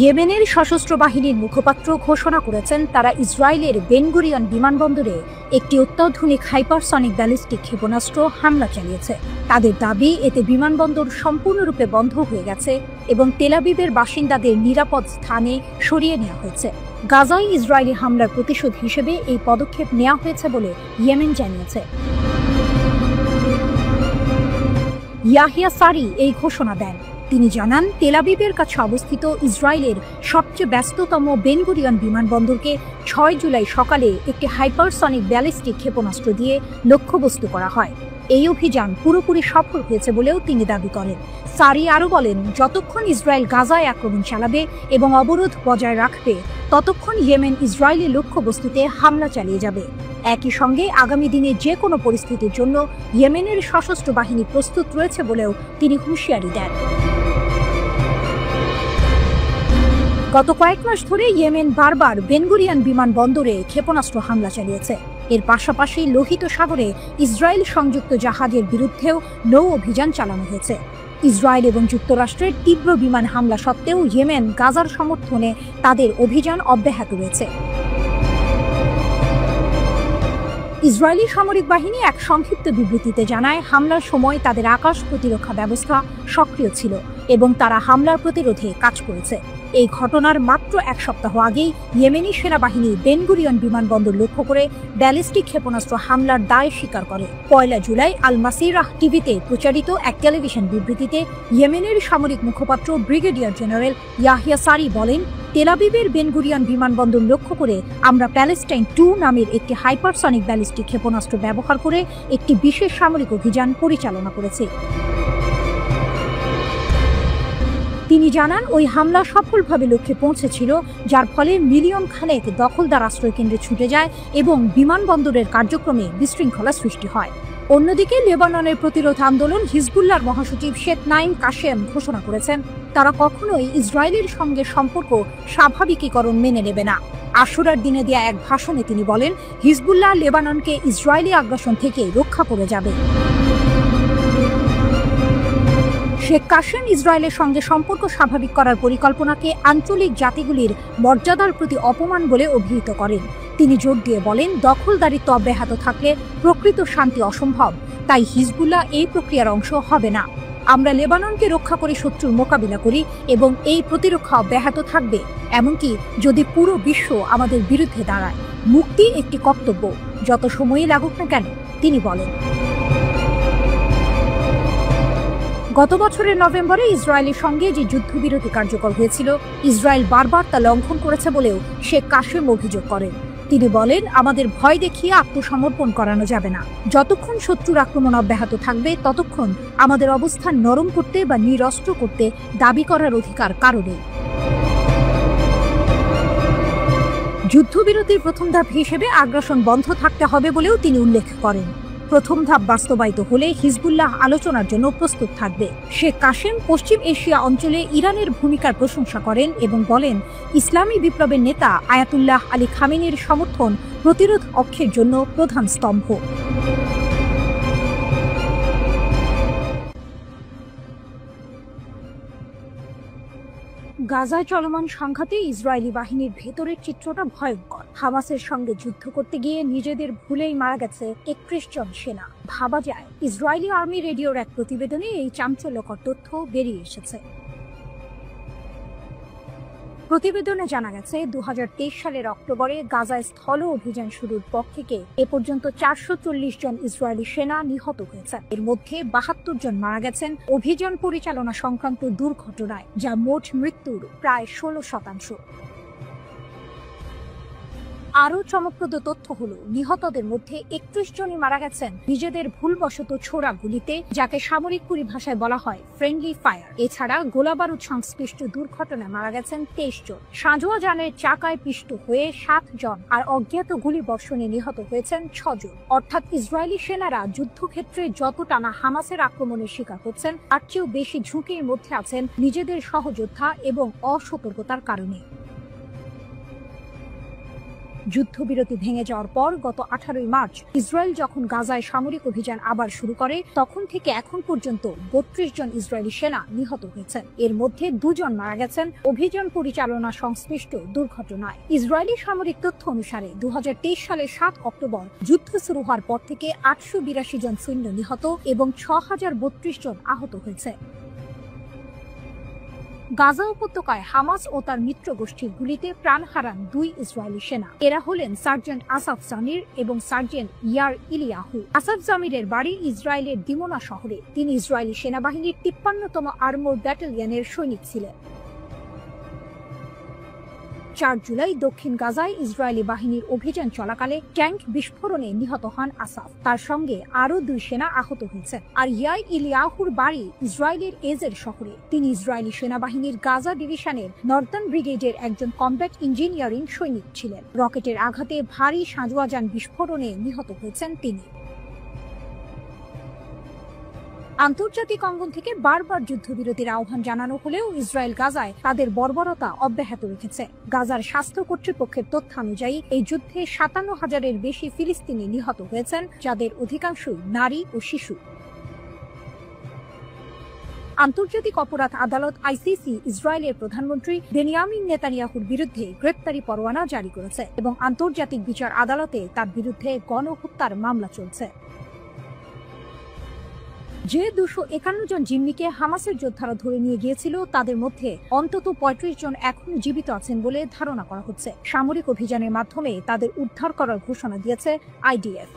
ইয়েমেনের সশস্ত্র বাহিনীর মুখপাত্র ঘোষণা করেছেন তারা ইসরায়েলের বেন গুরিয়ন বিমানবন্দরে একটি অত্যাধুনিক হাইপারসনিক ব্যালিস্টিক ক্ষেপণাস্ত্র হামলা চালিয়েছে। তাদের দাবি, এতে বিমানবন্দর সম্পূর্ণরূপে বন্ধ হয়ে গেছে এবং তেল আবিবের বাসিন্দাদের নিরাপদ স্থানে সরিয়ে নেওয়া হয়েছে। গাজায় ইসরায়েলি হামলার প্রতিশোধ হিসেবে এই পদক্ষেপ নেওয়া হয়েছে বলে ইয়েমেন জানিয়েছে। ইয়াহিয়া সারি এই ঘোষণা দেন। তিনি জানান, তেল আবিবের কাছে অবস্থিত ইসরায়েলের সবচেয়ে ব্যস্ততম বেন গুরিয়ন বিমানবন্দরকে 6 জুলাই সকালে একটি হাইপারসনিক ব্যালিস্টিক ক্ষেপণাস্ত্র দিয়ে লক্ষ্যবস্তু করা হয়। এই অভিযান পুরোপুরি সফল হয়েছে বলেও তিনি দাবি করেন। সারি আরও বলেন, যতক্ষণ ইসরায়েল গাজায় আক্রমণ চালাবে এবং অবরোধ বজায় রাখবে, ততক্ষণ ইয়েমেন ইসরায়েলি লক্ষ্যবস্তুতে হামলা চালিয়ে যাবে। একই সঙ্গে আগামী দিনে যে কোনো পরিস্থিতির জন্য ইয়েমেনের সশস্ত্র বাহিনী প্রস্তুত রয়েছে বলেও তিনি হুঁশিয়ারি দেন। গত কয়েক মাস ধরে ইয়েমেন বারবার বেন গুরিয়ন বিমানবন্দরে ক্ষেপণাস্ত্র হামলা চালিয়েছে। এর পাশাপাশি লোহিত সাগরে ইসরায়েল সংযুক্ত জাহাজের বিরুদ্ধেও নৌ অভিযান চালানো হয়েছে। ইসরায়েল এবং যুক্তরাষ্ট্রের তীব্র বিমান হামলা সত্ত্বেও ইয়েমেন গাজার সমর্থনে তাদের অভিযান অব্যাহত রয়েছে। ইসরায়েলি সামরিক বাহিনী এক সংক্ষিপ্ত বিবৃতিতে জানায়, হামলার সময় তাদের আকাশ প্রতিরক্ষা ব্যবস্থা সক্রিয় ছিল এবং তারা হামলার প্রতিরোধে কাজ করেছে। এই ঘটনার মাত্র 1 সপ্তাহ আগেই ইয়েমেনি সেনাবাহিনী বেন গুরিয়ন বিমানবন্দর লক্ষ্য করে ব্যালিস্টিক ক্ষেপণাস্ত্র হামলার দায় স্বীকার করে। 1 জুলাই আল মাসিরাহ টিভিতে প্রচারিত এক টেলিভিশন বিবৃতিতে ইয়েমেনের সামরিক মুখপাত্র ব্রিগেডিয়ার জেনারেল ইয়াহিয়া সারি বলেন, তেল আবিবের বেন গুরিয়ন বিমানবন্দর লক্ষ্য করে আমরা প্যালেস্টাইন 2 নামের একটি হাইপারসনিক ব্যালিস্টিক ক্ষেপণাস্ত্র ব্যবহার করে একটি বিশেষ সামরিক অভিযান পরিচালনা করেছি। তিনি জানান, ওই হামলা সফলভাবে লক্ষ্যে পৌঁছেছিল, যার ফলে মিলিয়ন খানেক দখলদার আশ্রয়কেন্দ্রে ছুটে যায় এবং বিমানবন্দরের কার্যক্রমে বিশৃঙ্খলা সৃষ্টি হয়। অন্যদিকে লেবাননের প্রতিরোধ আন্দোলন হিজবুল্লাহর মহাসচিব শেখ নাইম কাশেম ঘোষণা করেছেন, তারা কখনোই ইসরায়েলের সঙ্গে সম্পর্ক স্বাভাবিকীকরণ মেনে নেবে না। আশুরার দিনে দেয়া এক ভাষণে তিনি বলেন, হিজবুল্লাহ লেবাননকে ইসরায়েলি আগ্রাসন থেকে রক্ষা করে যাবে। শেখ কাশেম ইসরায়েলের সঙ্গে সম্পর্ক স্বাভাবিক করার পরিকল্পনাকে আঞ্চলিক জাতিগুলির মর্যাদার প্রতি অপমান বলে অভিহিত করেন। তিনি জোর দিয়ে বলেন, দখলদারিত্ব অব্যাহত থাকলে প্রকৃত শান্তি অসম্ভব, তাই হিজবুল্লাহ এই প্রক্রিয়ার অংশ হবে না। আমরা লেবাননকে রক্ষা করে শত্রুর মোকাবিলা করি এবং এই প্রতিরক্ষা অব্যাহত থাকবে, এমনকি যদি পুরো বিশ্ব আমাদের বিরুদ্ধে দাঁড়ায়। মুক্তি একটি কর্তব্য, যত সময়ই লাগুক না কেন, তিনি বলেন। গত বছরের নভেম্বরে ইসরায়েলের সঙ্গে যে যুদ্ধবিরতি কার্যকর হয়েছিল, ইসরায়েল বারবার তা লঙ্ঘন করেছে বলেও শেখ কাশেম অভিযোগ করেন। তিনি বলেন, আমাদের ভয় দেখিয়ে আত্মসমর্পণ করানো যাবে না। যতক্ষণ শত্রুর আক্রমণ অব্যাহত থাকবে, ততক্ষণ আমাদের অবস্থান নরম করতে বা নিরস্ত্র করতে দাবি করার অধিকার কারো নেই। যুদ্ধবিরতির প্রথম ধাপ হিসেবে আগ্রাসন বন্ধ থাকতে হবে বলেও তিনি উল্লেখ করেন। প্রথম ধাপ বাস্তবায়িত হলে হিজবুল্লাহ আলোচনার জন্য প্রস্তুত থাকবে। শেখ কাশেম পশ্চিম এশিয়া অঞ্চলে ইরানের ভূমিকার প্রশংসা করেন এবং বলেন, ইসলামী বিপ্লবের নেতা আয়াতুল্লাহ আলী খামেনির সমর্থন প্রতিরোধ অক্ষের জন্য প্রধান স্তম্ভ। গাজায় চলমান সংঘাতে ইসরায়েলি বাহিনীর ভেতরের চিত্রটা ভয়ঙ্কর। হামাসের সঙ্গে যুদ্ধ করতে গিয়ে নিজেদের ভুলেই মারা গেছে 31 জন সেনা। ভাবা যায়, ইসরায়েলি আর্মি রেডিওর এক প্রতিবেদনে এই চাঞ্চল্যকর তথ্য বেরিয়ে এসেছে। প্রতিবেদনে জানা গেছে 2023 সালের অক্টোবরে গাজায় স্থল অভিযান শুরুর পর থেকে এ পর্যন্ত 440 জন ইসরায়েলি সেনা নিহত হয়েছে। এর মধ্যে 72 জন মারা গেছেন অভিযান পরিচালনা সংক্রান্ত দুর্ঘটনায়, যা মোট মৃত্যুর প্রায় 16%। আরও চমকপ্রদ তথ্য হলো, নিহতদের মধ্যে 31 জনই মারা গেছেন নিজেদের ভুলবশত ছোড়া গুলিতে, যাকে সামরিক পরিভাষায় বলা হয় ফ্রেন্ডলি ফায়ার। এছাড়া গোলাবারুদ সংশ্লিষ্ট দুর্ঘটনায় মারা গেছেন 23 জন। সাঁজোয়া যানের চাকায় পিষ্ট হয়ে 7 জন আর অজ্ঞাত গুলি বর্ষণে নিহত হয়েছেন 6 জন। অর্থাৎ ইসরায়েলি সেনারা যুদ্ধক্ষেত্রে যতটা না হামাসের আক্রমণের শিকার হচ্ছেন, তার চেয়েও বেশি ঝুঁকির মধ্যে আছেন নিজেদের সহযোদ্ধা এবং অসতর্কতার কারণে। যুদ্ধবিরতি ভেঙে যাওয়ার পর গত 18 মার্চ ইসরায়েল যখন গাজায় সামরিক অভিযান আবার শুরু করে, তখন থেকে এখন পর্যন্ত 32 জন ইসরায়েলি সেনা নিহত হয়েছেন। এর মধ্যে 2 জন মারা গেছেন অভিযান পরিচালনা সংশ্লিষ্ট দুর্ঘটনায়। ইসরায়েলি সামরিক তথ্য অনুসারে 2023 সালের 7 অক্টোবর যুদ্ধ শুরু হওয়ার পর থেকে 882 জন সৈন্য নিহত এবং 6032 জন আহত হয়েছে। গাজা উপত্যকায় হামাস ও তার মিত্র গোষ্ঠীর গুলিতে প্রাণ হারান 2 ইসরায়েলি সেনা। এরা হলেন সার্জেন্ট আসাফ জামির এবং সার্জেন্ট ইয়ার ইলিয়াহু। আসাফ জামিরের বাড়ি ইসরায়েলের দিমোনা শহরে। তিনি ইসরায়েলি সেনাবাহিনীর 53তম আর্মোর ব্যাটালিয়নের সৈনিক ছিলেন। 4 জুলাই দক্ষিণ গাজায় ইসরায়েলি বাহিনীর অভিযান চলাকালে ট্যাঙ্ক বিস্ফোরণে নিহত হন আসাফ। তার সঙ্গে আরও 2 সেনা আহত হয়েছে। আর ইয়ার ইলিয়াহুর বাড়ি ইসরায়েলের এজের শহরে। তিনি ইসরায়েলি সেনাবাহিনীর গাজা ডিভিশনের নর্দার্ন ব্রিগেডের একজন কমব্যাট ইঞ্জিনিয়ারিং সৈনিক ছিলেন। রকেটের আঘাতে ভারী সাঁজোয়া যান বিস্ফোরণে নিহত হয়েছেন তিনি। আন্তর্জাতিক অঙ্গন থেকে বারবার যুদ্ধবিরতির আহ্বান জানানো হলেও ইসরায়েল গাজায় তাদের বর্বরতা অব্যাহত রেখেছে। গাজার স্বাস্থ্য কর্তৃপক্ষের তথ্য অনুযায়ী এই যুদ্ধে 57,000-এর বেশি ফিলিস্তিনি নিহত হয়েছেন, যাদের অধিকাংশই নারী ও শিশু। আন্তর্জাতিক অপরাধ আদালত আইসিসি ইসরায়েলের প্রধানমন্ত্রী বেনিয়ামিন নেতানিয়াহুর বিরুদ্ধে গ্রেপ্তারি পরোয়ানা জারি করেছে এবং আন্তর্জাতিক বিচার আদালতে তার বিরুদ্ধে গণহত্যার মামলা চলছে। যে 251 জন জিম্মিকে হামাসের যোদ্ধারা ধরে নিয়ে গিয়েছিল, তাদের মধ্যে অন্তত 35 জন এখনো জীবিত আছেন বলে ধারণা করা হচ্ছে। সামরিক অভিযানের মাধ্যমে তাদের উদ্ধার করার ঘোষণা দিয়েছে আইডিএফ।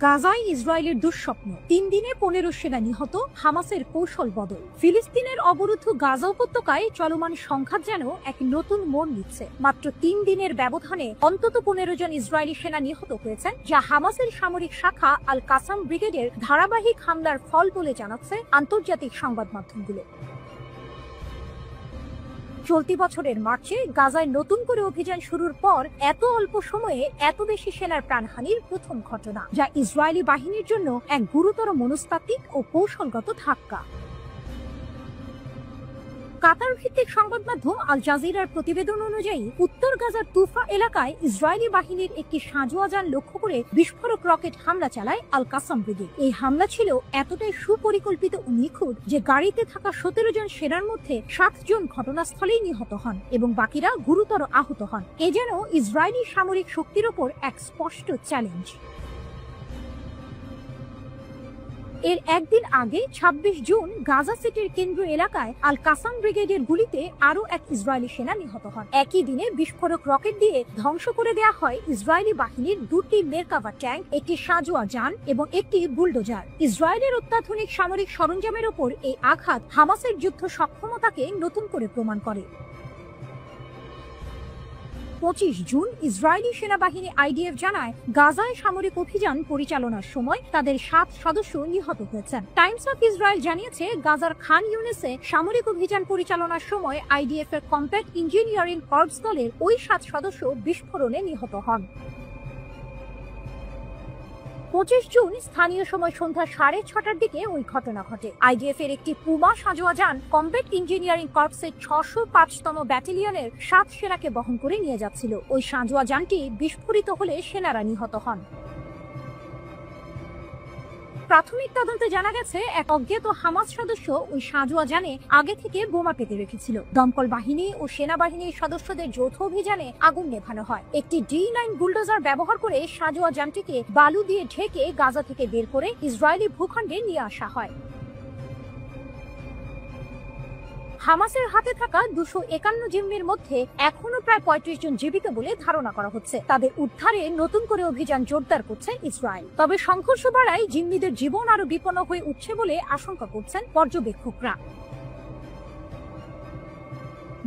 গাজায় ইসরায়েলের দুঃস্বপ্ন, 3 দিনে 15 সেনা নিহত, হামাসের কৌশল বদল। ফিলিস্তিনের অবরুদ্ধ গাজা উপত্যকায় চলমান সংঘাত যেন এক নতুন মোড় নিচ্ছে। মাত্র 3 দিনের ব্যবধানে অন্তত 15 জন ইসরায়েলি সেনা নিহত হয়েছেন, যা হামাসের সামরিক শাখা আল কাসাম ব্রিগেডের ধারাবাহিক হামলার ফল বলে জানাচ্ছে আন্তর্জাতিক সংবাদ মাধ্যমগুলো। চলতি বছরের মার্চে গাজায় নতুন করে অভিযান শুরুর পর এত অল্প সময়ে এত বেশি সেনার প্রাণহানির প্রথম ঘটনা, যা ইসরায়েলি বাহিনীর জন্য এক গুরুতর মনস্তাত্ত্বিক ও কৌশলগত ধাক্কা। কাতার ভিত্তিক সংবাদ মাধ্যম আল জাজিরার প্রতিবেদন অনুযায়ী উত্তর গাজার তুফা এলাকায় ইসরায়েলি বাহিনীর একটি সাঁজোয়া যান লক্ষ্য করে বিস্ফোরক রকেট হামলা চালায় আল কাসাম ব্রিগেড। এই হামলা ছিল এতটাই সুপরিকল্পিত ও নিখুঁত যে গাড়িতে থাকা 17 জন সেনার মধ্যে 7 জন ঘটনাস্থলেই নিহত হন এবং বাকিরা গুরুতর আহত হন। এ যেন ইসরায়েলি সামরিক শক্তির ওপর এক স্পষ্ট চ্যালেঞ্জ। এর একদিন আগে 26 জুন গাজা সিটির কেন্দ্রীয় এলাকায় আল কাসাম ব্রিগেডের গুলিতে আরও এক ইসরায়েলি সেনা নিহত হন। একই দিনে বিস্ফোরক রকেট দিয়ে ধ্বংস করে দেওয়া হয় ইসরায়েলি বাহিনীর 2টি মেরকাভা ট্যাঙ্ক, একটি সাঁজোয়া যান এবং একটি বুলডোজার। ইসরায়েলের অত্যাধুনিক সামরিক সরঞ্জামের ওপর এই আঘাত হামাসের যুদ্ধ সক্ষমতাকে নতুন করে প্রমাণ করে। 25 জুন ইসরায়েলি সেনাবাহিনী আইডিএফ জানায়, গাজায় সামরিক অভিযান পরিচালনার সময় তাদের 7 সদস্য নিহত হয়েছেন। টাইমস অফ ইসরায়েল জানিয়েছে, গাজার খান ইউনিসে সামরিক অভিযান পরিচালনার সময় আইডিএফ এর কমব্যাট ইঞ্জিনিয়ারিং কর্পস দলের ওই 7 সদস্য বিস্ফোরণে নিহত হন। 25 জুন স্থানীয় সময় সন্ধ্যা 6:30টার দিকে ওই ঘটনা ঘটে। আইডিএফ এর একটি পুমা সাঁজোয়া যান কমব্যাট ইঞ্জিনিয়ারিং কর্পসের 605তম ব্যাটালিয়নের 7 সেনাকে বহন করে নিয়ে যাচ্ছিল। ওই সাঁজোয়া যানটি বিস্ফোরিত হলে সেনারা নিহত হন। প্রাথমিক তদন্তে জানা গেছে এক অজ্ঞাত হামাস সদস্য ওই সাঁজোয়া যানে আগে থেকে বোমা পেতে রেখেছিল। দমকল বাহিনী ও সেনাবাহিনীর সদস্যদের যৌথ অভিযানে আগুন নেভানো হয়। একটি D9 বুলডোজার ব্যবহার করে সাঁজোয়া যানটিকে বালু দিয়ে ঢেকে গাজা থেকে বের করে ইসরায়েলি ভূখণ্ডে নিয়ে আসা হয়। হামাসের হাতে থাকা 251 জিম্মির মধ্যে এখনো প্রায় 35 জন জীবিত বলে ধারণা করা হচ্ছে। তাদের উদ্ধারে নতুন করে অভিযান জোরদার করছে ইসরায়েল। তবে সংঘর্ষ বাড়ায় জিম্মিদের জীবন আরো বিপন্ন হয়ে উঠছে বলে আশঙ্কা করছেন পর্যবেক্ষকরা।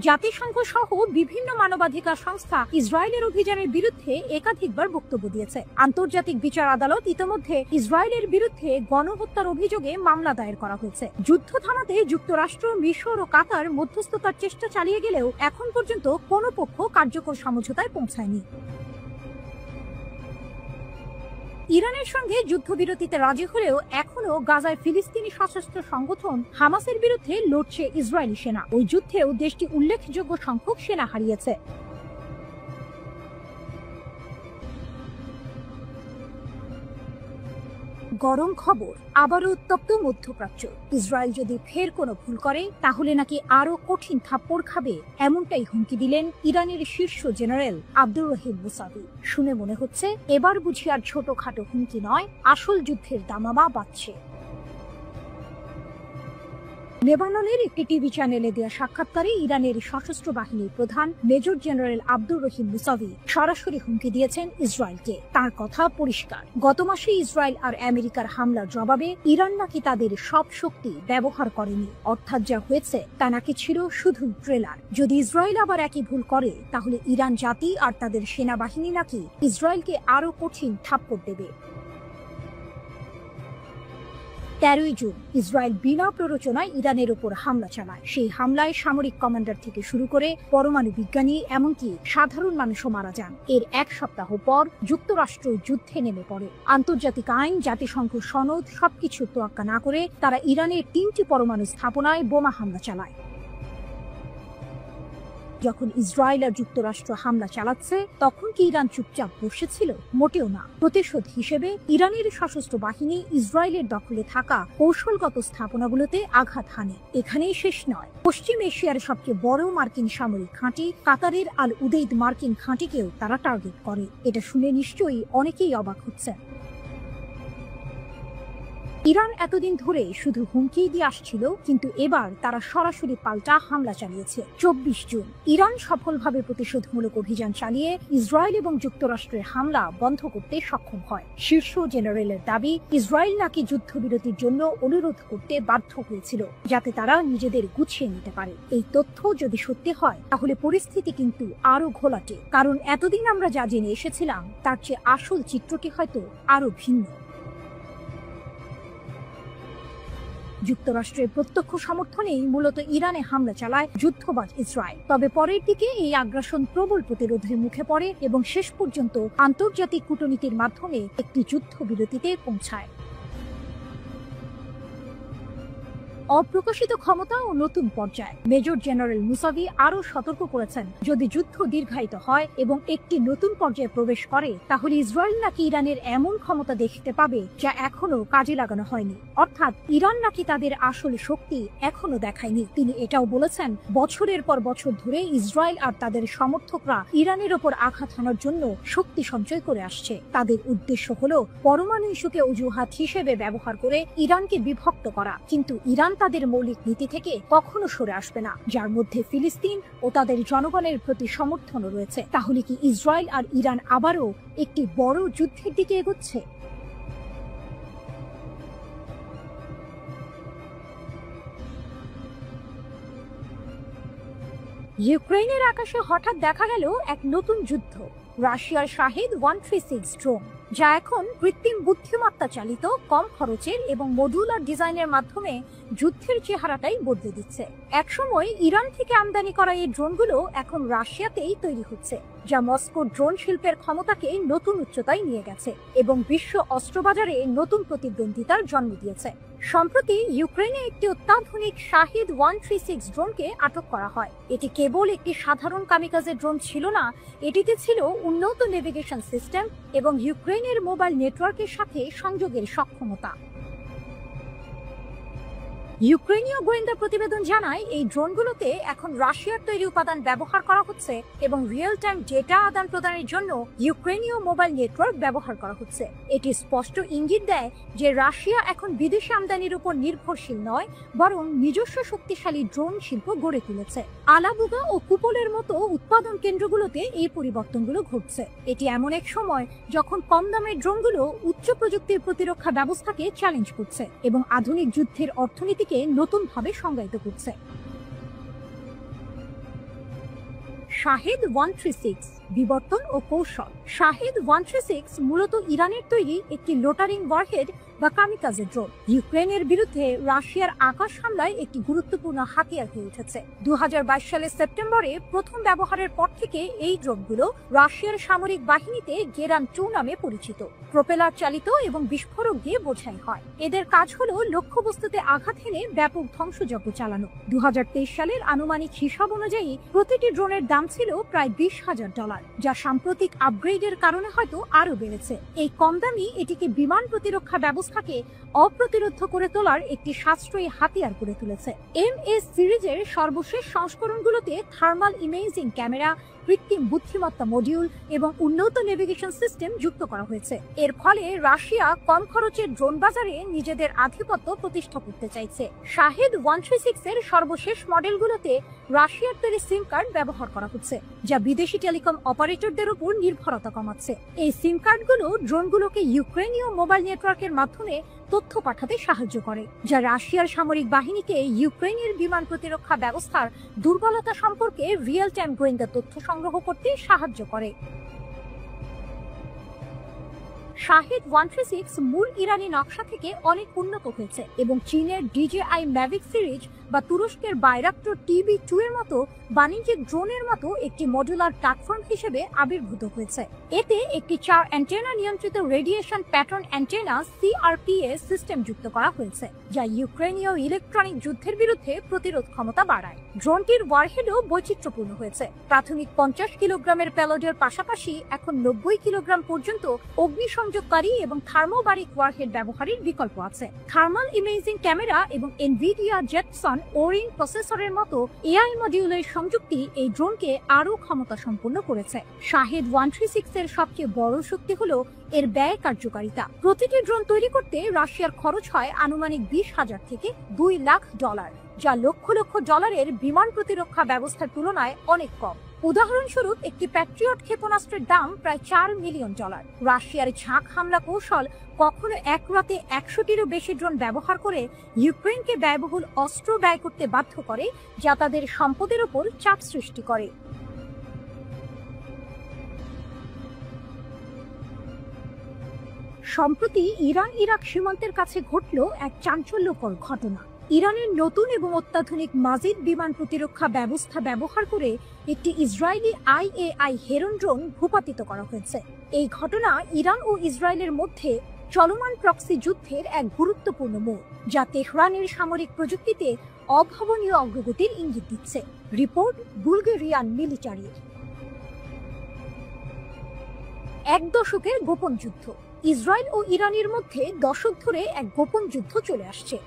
জাতিসংঘ সহ বিভিন্ন মানবাধিকার সংস্থা ইসরায়েলের অভিযানের বিরুদ্ধে একাধিকবার বক্তব্য দিয়েছে। আন্তর্জাতিক বিচার আদালত ইতিমধ্যে ইসরায়েলের বিরুদ্ধে গণহত্যার অভিযোগে মামলা দায়ের করা হয়েছে। যুদ্ধ থামাতে যুক্তরাষ্ট্র, মিশর ও কাতার মধ্যস্থতার চেষ্টা চালিয়ে গেলেও এখন পর্যন্ত কোনো পক্ষ কার্যকর সমঝোতায় পৌঁছায়নি। ইরানের সঙ্গে যুদ্ধবিরতিতে রাজি হলেও এখনো গাজায় ফিলিস্তিনি সশস্ত্র সংগঠন হামাসের বিরুদ্ধে লড়ছে ইসরায়েলি সেনা। ওই যুদ্ধেও দেশটি উল্লেখযোগ্য সংখ্যক সেনা হারিয়েছে। গরম খবর, আবারও উত্তপ্ত মধ্যপ্রাচ্য। ইসরায়েল যদি ফের কোনো ভুল করে তাহলে নাকি আরো কঠিন থাপ্পড় খাবে, এমনটাই হুমকি দিলেন ইরানের শীর্ষ জেনারেল আব্দুর রহিম মুসাভি। শুনে মনে হচ্ছে এবার বুঝি আর ছোটখাটো হুমকি নয়, আসল যুদ্ধের দামামা বাজছে। লেবাননের একটি টিভি চ্যানেলে দেয়া সাক্ষাৎকারে ইরানের সশস্ত্র বাহিনীর প্রধান major general Abdur Rahim Musavi সরাসরি হুমকি দিয়েছেন ইসরায়েলকে। তার কথা পরিষ্কার, গত মাসে ইসরায়েল আর আমেরিকার হামলার জবাবে ইরান নাকি তাদের সব শক্তি ব্যবহার করেনি, অর্থাৎ যা হয়েছে তা নাকি ছিল শুধু ট্রেলার। যদি ইসরায়েল আবার একই ভুল করে তাহলে ইরান জাতি আর তাদের সেনাবাহিনী নাকি ইসরায়েলকে আরো কঠিন থাপ্পড় দেবে। 13 জুন ইসরায়েল বিনা প্ররোচনায় ইরানের উপর হামলা চালায়। সেই হামলায় সামরিক কমান্ডার থেকে শুরু করে পরমাণু বিজ্ঞানী এমনকি সাধারণ মানুষও মারা যান। এর এক সপ্তাহ পর যুক্তরাষ্ট্র যুদ্ধে নেমে পড়ে। আন্তর্জাতিক আইন, জাতিসংঘ সনদ সবকিছু তোয়াক্কা না করে তারা ইরানের 3টি পরমাণু স্থাপনায় বোমা হামলা চালায়। যখন ইসরায়েল আর যুক্তরাষ্ট্র হামলা চালাচ্ছে তখন কি ইরান চুপচাপ বসেছিল? মোটেও না। প্রতিশোধ হিসেবে ইরানের সশস্ত্র বাহিনী ইসরায়েলের দখলে থাকা কৌশলগত স্থাপনাগুলোতে আঘাত হানে। এখানেই শেষ নয়, পশ্চিম এশিয়ার সবচেয়ে বড় মার্কিন সামরিক ঘাঁটি কাতারের আল উদেইদ মার্কিন ঘাঁটিকেও তারা টার্গেট করে। এটা শুনে নিশ্চয়ই অনেকেই অবাক হচ্ছেন। ইরান এতদিন ধরে শুধু হুমকি দিয়ে আসছিল, কিন্তু এবার তারা সরাসরি পাল্টা হামলা চালিয়েছে। 24 জুন ইরান সফলভাবে প্রতিশোধমূলক অভিযান চালিয়ে ইসরায়েল এবং যুক্তরাষ্ট্রের হামলা বন্ধ করতে সক্ষম হয়। শীর্ষ জেনারেলের দাবি, ইসরায়েল নাকি যুদ্ধবিরতির জন্য অনুরোধ করতে বাধ্য হয়েছিল যাতে তারা নিজেদের গুছিয়ে নিতে পারে। এই তথ্য যদি সত্যি হয় তাহলে পরিস্থিতি কিন্তু আরো ঘোলাটে, কারণ এতদিন আমরা যা জেনে এসেছিলাম তার চেয়ে আসল চিত্রটি হয়তো আরো ভিন্ন। যুক্তরাষ্ট্রের প্রত্যক্ষ সমর্থনেই মূলত ইরানে হামলা চালায় যুদ্ধবাজ ইসরায়েল। তবে পরের দিকে এই আগ্রাসন প্রবল প্রতিরোধের মুখে পড়ে এবং শেষ পর্যন্ত আন্তর্জাতিক কূটনীতির মাধ্যমে একটি যুদ্ধবিরতিতে পৌঁছায়। অপ্রকাশিত ক্ষমতা ও নতুন পর্যায়। মেজর জেনারেল মুসাভি আরো সতর্ক করেছেন, যদি যুদ্ধ দীর্ঘায়িত হয় এবং একটি নতুন পর্যায়ে প্রবেশ করে তাহলে ইসরায়েল নাকি ইরানের এমন ক্ষমতা দেখতে পাবে যা এখনো কাজে লাগানো হয়নি, অর্থাৎ ইরান নাকি তাদের আসল শক্তি এখনো দেখায়নি। তিনি এটাও বলেছেন, বছরের পর বছর ধরে ইসরায়েল আর তাদের সমর্থকরা ইরানের ওপর আঘাত হানার জন্য শক্তি সঞ্চয় করে আসছে। তাদের উদ্দেশ্য হলো পরমাণু ইস্যুকে অজুহাত হিসেবে ব্যবহার করে ইরানকে বিভক্ত করা, কিন্তু ইরান তাদের মৌলিক নীতি থেকে কখনো সরে আসবে না, যার মধ্যে ফিলিস্তিন ও তাদের জনগণের প্রতি সমর্থনও রয়েছে। তাহলে কি ইসরায়েল আর ইরান আবারও একটি বড় যুদ্ধের দিকে এগোচ্ছে? ইউক্রেনের আকাশে হঠাৎ দেখা গেল এক নতুন যুদ্ধ, রাশিয়ার শাহেদ 136 ড্রোন, যা এখন কৃত্রিম বুদ্ধিমত্তা চালিত, কম খরচের এবং মডুলার ডিজাইনের মাধ্যমে যুদ্ধের চেহারাটাই বদলে দিচ্ছে। একসময় ইরান থেকে আমদানি করা এই ড্রোনগুলো এখন রাশিয়াতেই তৈরি হচ্ছে, যা মস্কো ড্রোন শিল্পের ক্ষমতাকে নতুন উচ্চতায় নিয়ে গেছে এবং বিশ্ব অস্ত্রবাজারে নতুন প্রতিদ্বন্দ্বিতার জন্ম দিয়েছে। সম্প্রতি ইউক্রেনে একটি অত্যাধুনিক শাহেদ 136 ড্রোনকে আটক করা হয়। এটি কেবল একটি সাধারণ কামিকাজে ড্রোন ছিল না, এটিতে ছিল উন্নত নেভিগেশন সিস্টেম এবং ইউক্রেনের মোবাইল নেটওয়ার্কের সাথে সংযোগের সক্ষমতা। ইউক্রেনীয় গোয়েন্দা প্রতিবেদন জানায় এই ড্রোনগুলোতে এখন রাশিয়ার তৈরি উপাদান ব্যবহার করা হচ্ছে এবং রিয়েল টাইম ডেটা আদান প্রদানের জন্য ইউক্রেনীয় মোবাইল নেটওয়ার্ক ব্যবহার করা হচ্ছে। এটি স্পষ্ট ইঙ্গিত দেয় যে রাশিয়া এখন বিদেশি আমদানির উপর নির্ভরশীল নয়, বরং নিজস্ব শক্তিশালী ড্রোন শিল্প গড়ে তুলেছে। আলাবুগা ও কুপোলের মতো উৎপাদন কেন্দ্রগুলোতে এই পরিবর্তনগুলো ঘটছে। এটি এমন এক সময় যখন কম দামের ড্রোনগুলো উচ্চ প্রযুক্তির প্রতিরক্ষা ব্যবস্থাকে চ্যালেঞ্জ করছে এবং আধুনিক যুদ্ধের অর্থনীতিকে নতুনভাবে সংজ্ঞায়িত করছে। শাহেদ 136 বিবর্তন ও কৌশল। শাহেদ 136 মূলত ইরানের তৈরি একটি লোটারিং ওয়ারহেড বা কামিকাজে ড্রোন। ইউক্রেনের বিরুদ্ধে রাশিয়ার আকাশ হামলায় একটি গুরুত্বপূর্ণ হাতিয়ার হয়ে উঠেছে। 2022 সালের সেপ্টেম্বরে প্রথম ব্যবহারের পর থেকে এই ড্রোনগুলো রাশিয়ার সামরিক বাহিনীতে গেরান 2 নামে পরিচিত। প্রোপেলার চালিত এবং বিস্ফোরক দিয়ে বোঝাই হয়। এদের কাজ হলো লক্ষ্যবস্তুতে আঘাত হেনে ব্যাপক ধ্বংসযজ্ঞ চালানো। 2023 সালের আনুমানিক হিসাব অনুযায়ী প্রতিটি ড্রোনের দাম ছিল প্রায় $20,000, যা সাম্প্রতিক আপগ্রেডের কারণে হয়তো আরো বেড়েছে। এই কম দামি এটিকে বিমান প্রতিরক্ষা ব্যবস্থাকে অপ্রতিরোধ করে তোলার একটি সাশ্রয়ী হাতিয়ার করে তুলেছে। MS সিরিজের সর্বশেষ সংস্করণগুলোতে থার্মাল ইমেজিং ক্যামেরা, কৃত্রিম বুদ্ধিমত্তা মডিউল এবং উন্নত নেভিগেশন সিস্টেম যুক্ত করা হয়েছে। এর ফলে রাশিয়া কম খরচের ড্রোন বাজারে নিজেদের আধিপত্য প্রতিষ্ঠা করতে চাইছে। শাহেদ 136 এর সর্বশেষ মডেলগুলোতে রাশিয়ার তৈরি সিম কার্ড ব্যবহার করা হচ্ছে, যা বিদেশি টেলিকম অপারেটরদের উপর নির্ভরতা কমাচ্ছে। এই সিম কার্ডগুলো ড্রোনগুলোকে ইউক্রেনীয় মোবাইল নেটওয়ার্কের মাধ্যমে তথ্য পাঠাতে সাহায্য করে, যা রাশিয়ার সামরিক বাহিনীকে ইউক্রেনের বিমান প্রতিরক্ষা ব্যবস্থার দুর্বলতা সম্পর্কে রিয়েল টাইম গোয়েন্দা তথ্য সংগ্রহ করতে সাহায্য করে। শাহেদ 136 মূল ইরানি নকশা থেকে অনেক উন্নত হয়েছে এবং চীনের DJI Mavic সিরিজ বা তুরস্কের বাইরাক্টর TB2 এর মতো বাণিজ্যিক ড্রোনের মতো একটি মডুলার প্ল্যাটফর্ম হিসেবে আবির্ভূত হয়েছে। এতে একটি 4 অ্যান্টেনা নিয়ন্ত্রিত radiation pattern antenna CRPS system যুক্ত করা হয়েছে, যা ইউক্রেনীয় ইলেকট্রনিক যুদ্ধের বিরুদ্ধে প্রতিরোধ ক্ষমতা বাড়ায়। ড্রোনটির ওয়ারহেডও বৈচিত্র্যপূর্ণ হয়েছে। প্রাথমিক 50 কিলোগ্রামের পেলোডের পাশাপাশি এখন 90 কিলোগ্রাম পর্যন্ত অগ্নিসংযোগকারী এবং থার্মোবারিক ওয়ারহেড ব্যবহারের বিকল্প আছে। থার্মাল ইমেজিং ক্যামেরা এবং এনভিডিয়া জেটসন ওরিন প্রসেসরের মতো AI মডিউলের সংযুক্তি এই ড্রোনকে আরও ক্ষমতা সম্পন্ন করেছে। শাহেদ 136 এর সবচেয়ে বড় শক্তি হলো এর ব্যয় কার্যকারিতা। প্রতিটি ড্রোন তৈরি করতে রাশিয়ার খরচ হয় আনুমানিক $20,000 থেকে $2 লাখ, যা লক্ষ লক্ষ ডলারের বিমান প্রতিরক্ষা ব্যবস্থার তুলনায় অনেক কম। উদাহরণস্বরূপ একটি প্যাট্রিয়ট ক্ষেপণাস্ত্রের দাম প্রায় $4 মিলিয়ন। রাশিয়ার ঝাঁক হামলা কৌশল কখনো এক রাতে 100টিরও বেশি ড্রোন ব্যবহার করে ইউক্রেনকে ব্যয়বহুল অস্ত্র ব্যয় করতে বাধ্য করে, যা তাদের সম্পদের উপর চাপ সৃষ্টি করে। সম্প্রতি ইরান ইরাক সীমান্তের কাছে ঘটল এক চাঞ্চল্যকর ঘটনা। ইরানের নতুন এবং অত্যাধুনিক মাজিদ বিমান প্রতিরক্ষা ব্যবস্থা ব্যবহার করে একটি ইসরায়েলি IAI হেরন ড্রোন ভূপাতিত করা হয়েছে। এই ঘটনা ইরান ও ইসরায়েলের মধ্যে চলমান প্রক্সি যুদ্ধের এক গুরুত্বপূর্ণ মোড়, যা তেহরানের সামরিক প্রযুক্তিতে অভাবনীয় অগ্রগতির ইঙ্গিত দিচ্ছে। রিপোর্ট বুলগেরিয়ান মিলিটারির। এক দশকের গোপন যুদ্ধ। ইসরায়েল ও ইরানের মধ্যে দশক ধরে এক গোপন যুদ্ধ চলে আসছে,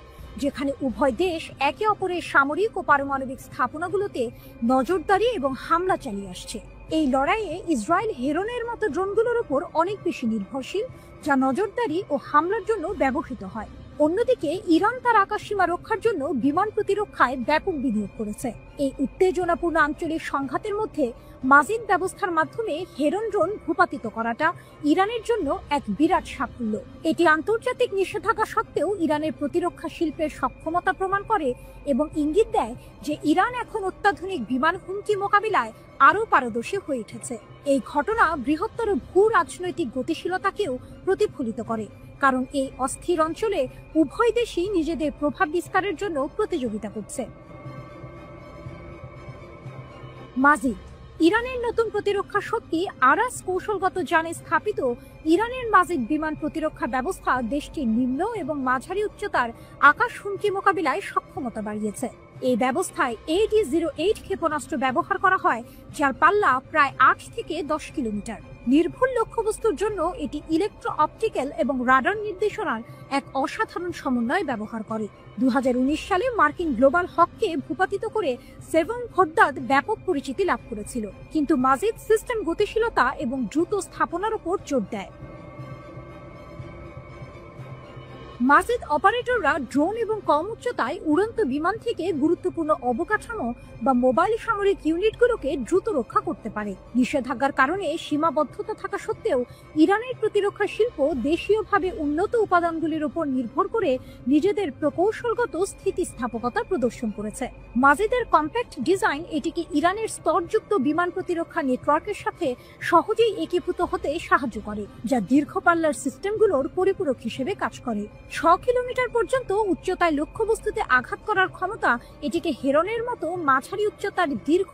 যেখানে উভয় দেশ একে অপরের সামরিক ও পারমাণবিক স্থাপনাগুলোতে নজরদারি এবং হামলা চালিয়ে আসছে। এই লড়াইয়ে ইসরায়েল হেরনের মতো ড্রোনগুলোর উপর অনেক বেশি নির্ভরশীল, যা নজরদারি ও হামলার জন্য ব্যবহৃত হয়। অন্যদিকে ইরান তার আকাশসীমা রক্ষার জন্য বিমান প্রতিরক্ষায় ব্যাপক বিনিয়োগ করেছে। এই উত্তেজনাপূর্ণ আঞ্চলিক সংঘাতের মধ্যে মাজিদ ব্যবস্থার মাধ্যমে হেরন ড্রোন ভূপাতিত করাটা ইরানের জন্য এক বিরাট সাফল্য। এটি আন্তর্জাতিক নিষেধাজ্ঞা সত্ত্বেও ইরানের প্রতিরক্ষা শিল্পের সক্ষমতা প্রমাণ করে এবং ইঙ্গিত দেয় যে ইরান এখন অত্যাধুনিক বিমান হুমকি মোকাবিলায় আরও পারদর্শী হয়ে উঠেছে। এই ঘটনা বৃহত্তর ভূ রাজনৈতিক গতিশীলতাকেও প্রতিফলিত করে, কারণ এই অস্থির অঞ্চলে উভয় দেশই নিজেদের প্রভাব বিস্তারের জন্য প্রতিযোগিতা করছে। মাজিদ ইরানের নতুন প্রতিরক্ষা শক্তি আরাস কৌশলগত যানে স্থাপিত ইরানের মাজিদ বিমান প্রতিরক্ষা ব্যবস্থা দেশটির নিম্ন এবং মাঝারি উচ্চতার আকাশ হুমকি মোকাবিলায় সক্ষমতা বাড়িয়েছে। এই ব্যবস্থায় AD-08 ক্ষেপণাস্ত্র ব্যবহার করা হয়, যার পাল্লা প্রায় 8 থেকে 10 কিলোমিটার। নির্ভুল লক্ষ্যবস্তুর জন্য এটি ইলেকট্রো অপটিক্যাল এবং রাডার নির্দেশনার এক অসাধারণ সমন্বয় ব্যবহার করে। 2019 সালে মার্কিন গ্লোবাল হককে ভূপাতিত করে সেভন খোদ্দাদ ব্যাপক পরিচিতি লাভ করেছিল, কিন্তু মাজিদ সিস্টেম গতিশীলতা এবং দ্রুত স্থাপনার উপর জোর দেয়। মাজিদ অপারেটররা ড্রোন এবং কম উচ্চতায় উড়ন্ত বিমান থেকে গুরুত্বপূর্ণ অবকাঠামো বা মোবাইল সামরিক ইউনিটগুলোকে দ্রুত রক্ষা করতে পারে। নিষেধাজ্ঞার কারণে সীমাবদ্ধতা থাকা সত্ত্বেও ইরানের প্রতিরক্ষা শিল্প দেশীয়ভাবে উন্নত উপাদানগুলির উপর নির্ভর করে নিজেদের প্রকৌশলগত স্থিতিস্থাপকতা প্রদর্শন করেছে। মাজিদের কম্প্যাক্ট ডিজাইন এটিকে ইরানের স্তরযুক্ত বিমান প্রতিরক্ষা নেটওয়ার্কের সাথে সহজেই একীভূত হতে সাহায্য করে, যা দীর্ঘ পাল্লার সিস্টেমগুলোর পরিপূরক হিসেবে কাজ করে। 6 কিলোমিটার পর্যন্ত উচ্চতায় লক্ষ্যবস্তুতে আঘাত করার ক্ষমতা এটিকে হেরনের মতো মাঝারি উচ্চতার দীর্ঘ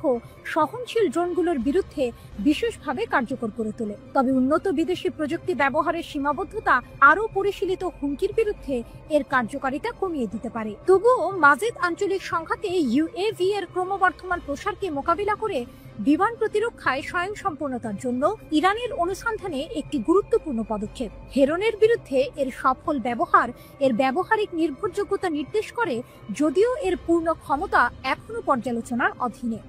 সহনশীল ড্রোনগুলোর বিরুদ্ধে বিশেষভাবে কার্যকর করে তোলে। তবে উন্নত বিদেশি প্রযুক্তি ব্যবহারের সীমাবদ্ধতা আরও পরিশীলিত হুমকির বিরুদ্ধে এর কার্যকারিতা কমিয়ে দিতে পারে। তবুও মাজিদ আঞ্চলিক সংঘাতে UAV এর ক্রমবর্ধমান প্রসারকে মোকাবিলা করে বিমান প্রতিরক্ষায় স্বয়ংসম্পূর্ণতার জন্য ইরানের অনুসন্ধানে একটি গুরুত্বপূর্ণ পদক্ষেপ। হেরনের বিরুদ্ধে এর সফল ব্যবহার এর ব্যবহারিক নির্ভরযোগ্যতা নির্দেশ করে, যদিও এর পূর্ণ ক্ষমতা এখনো পর্যালোচনার অধীনে।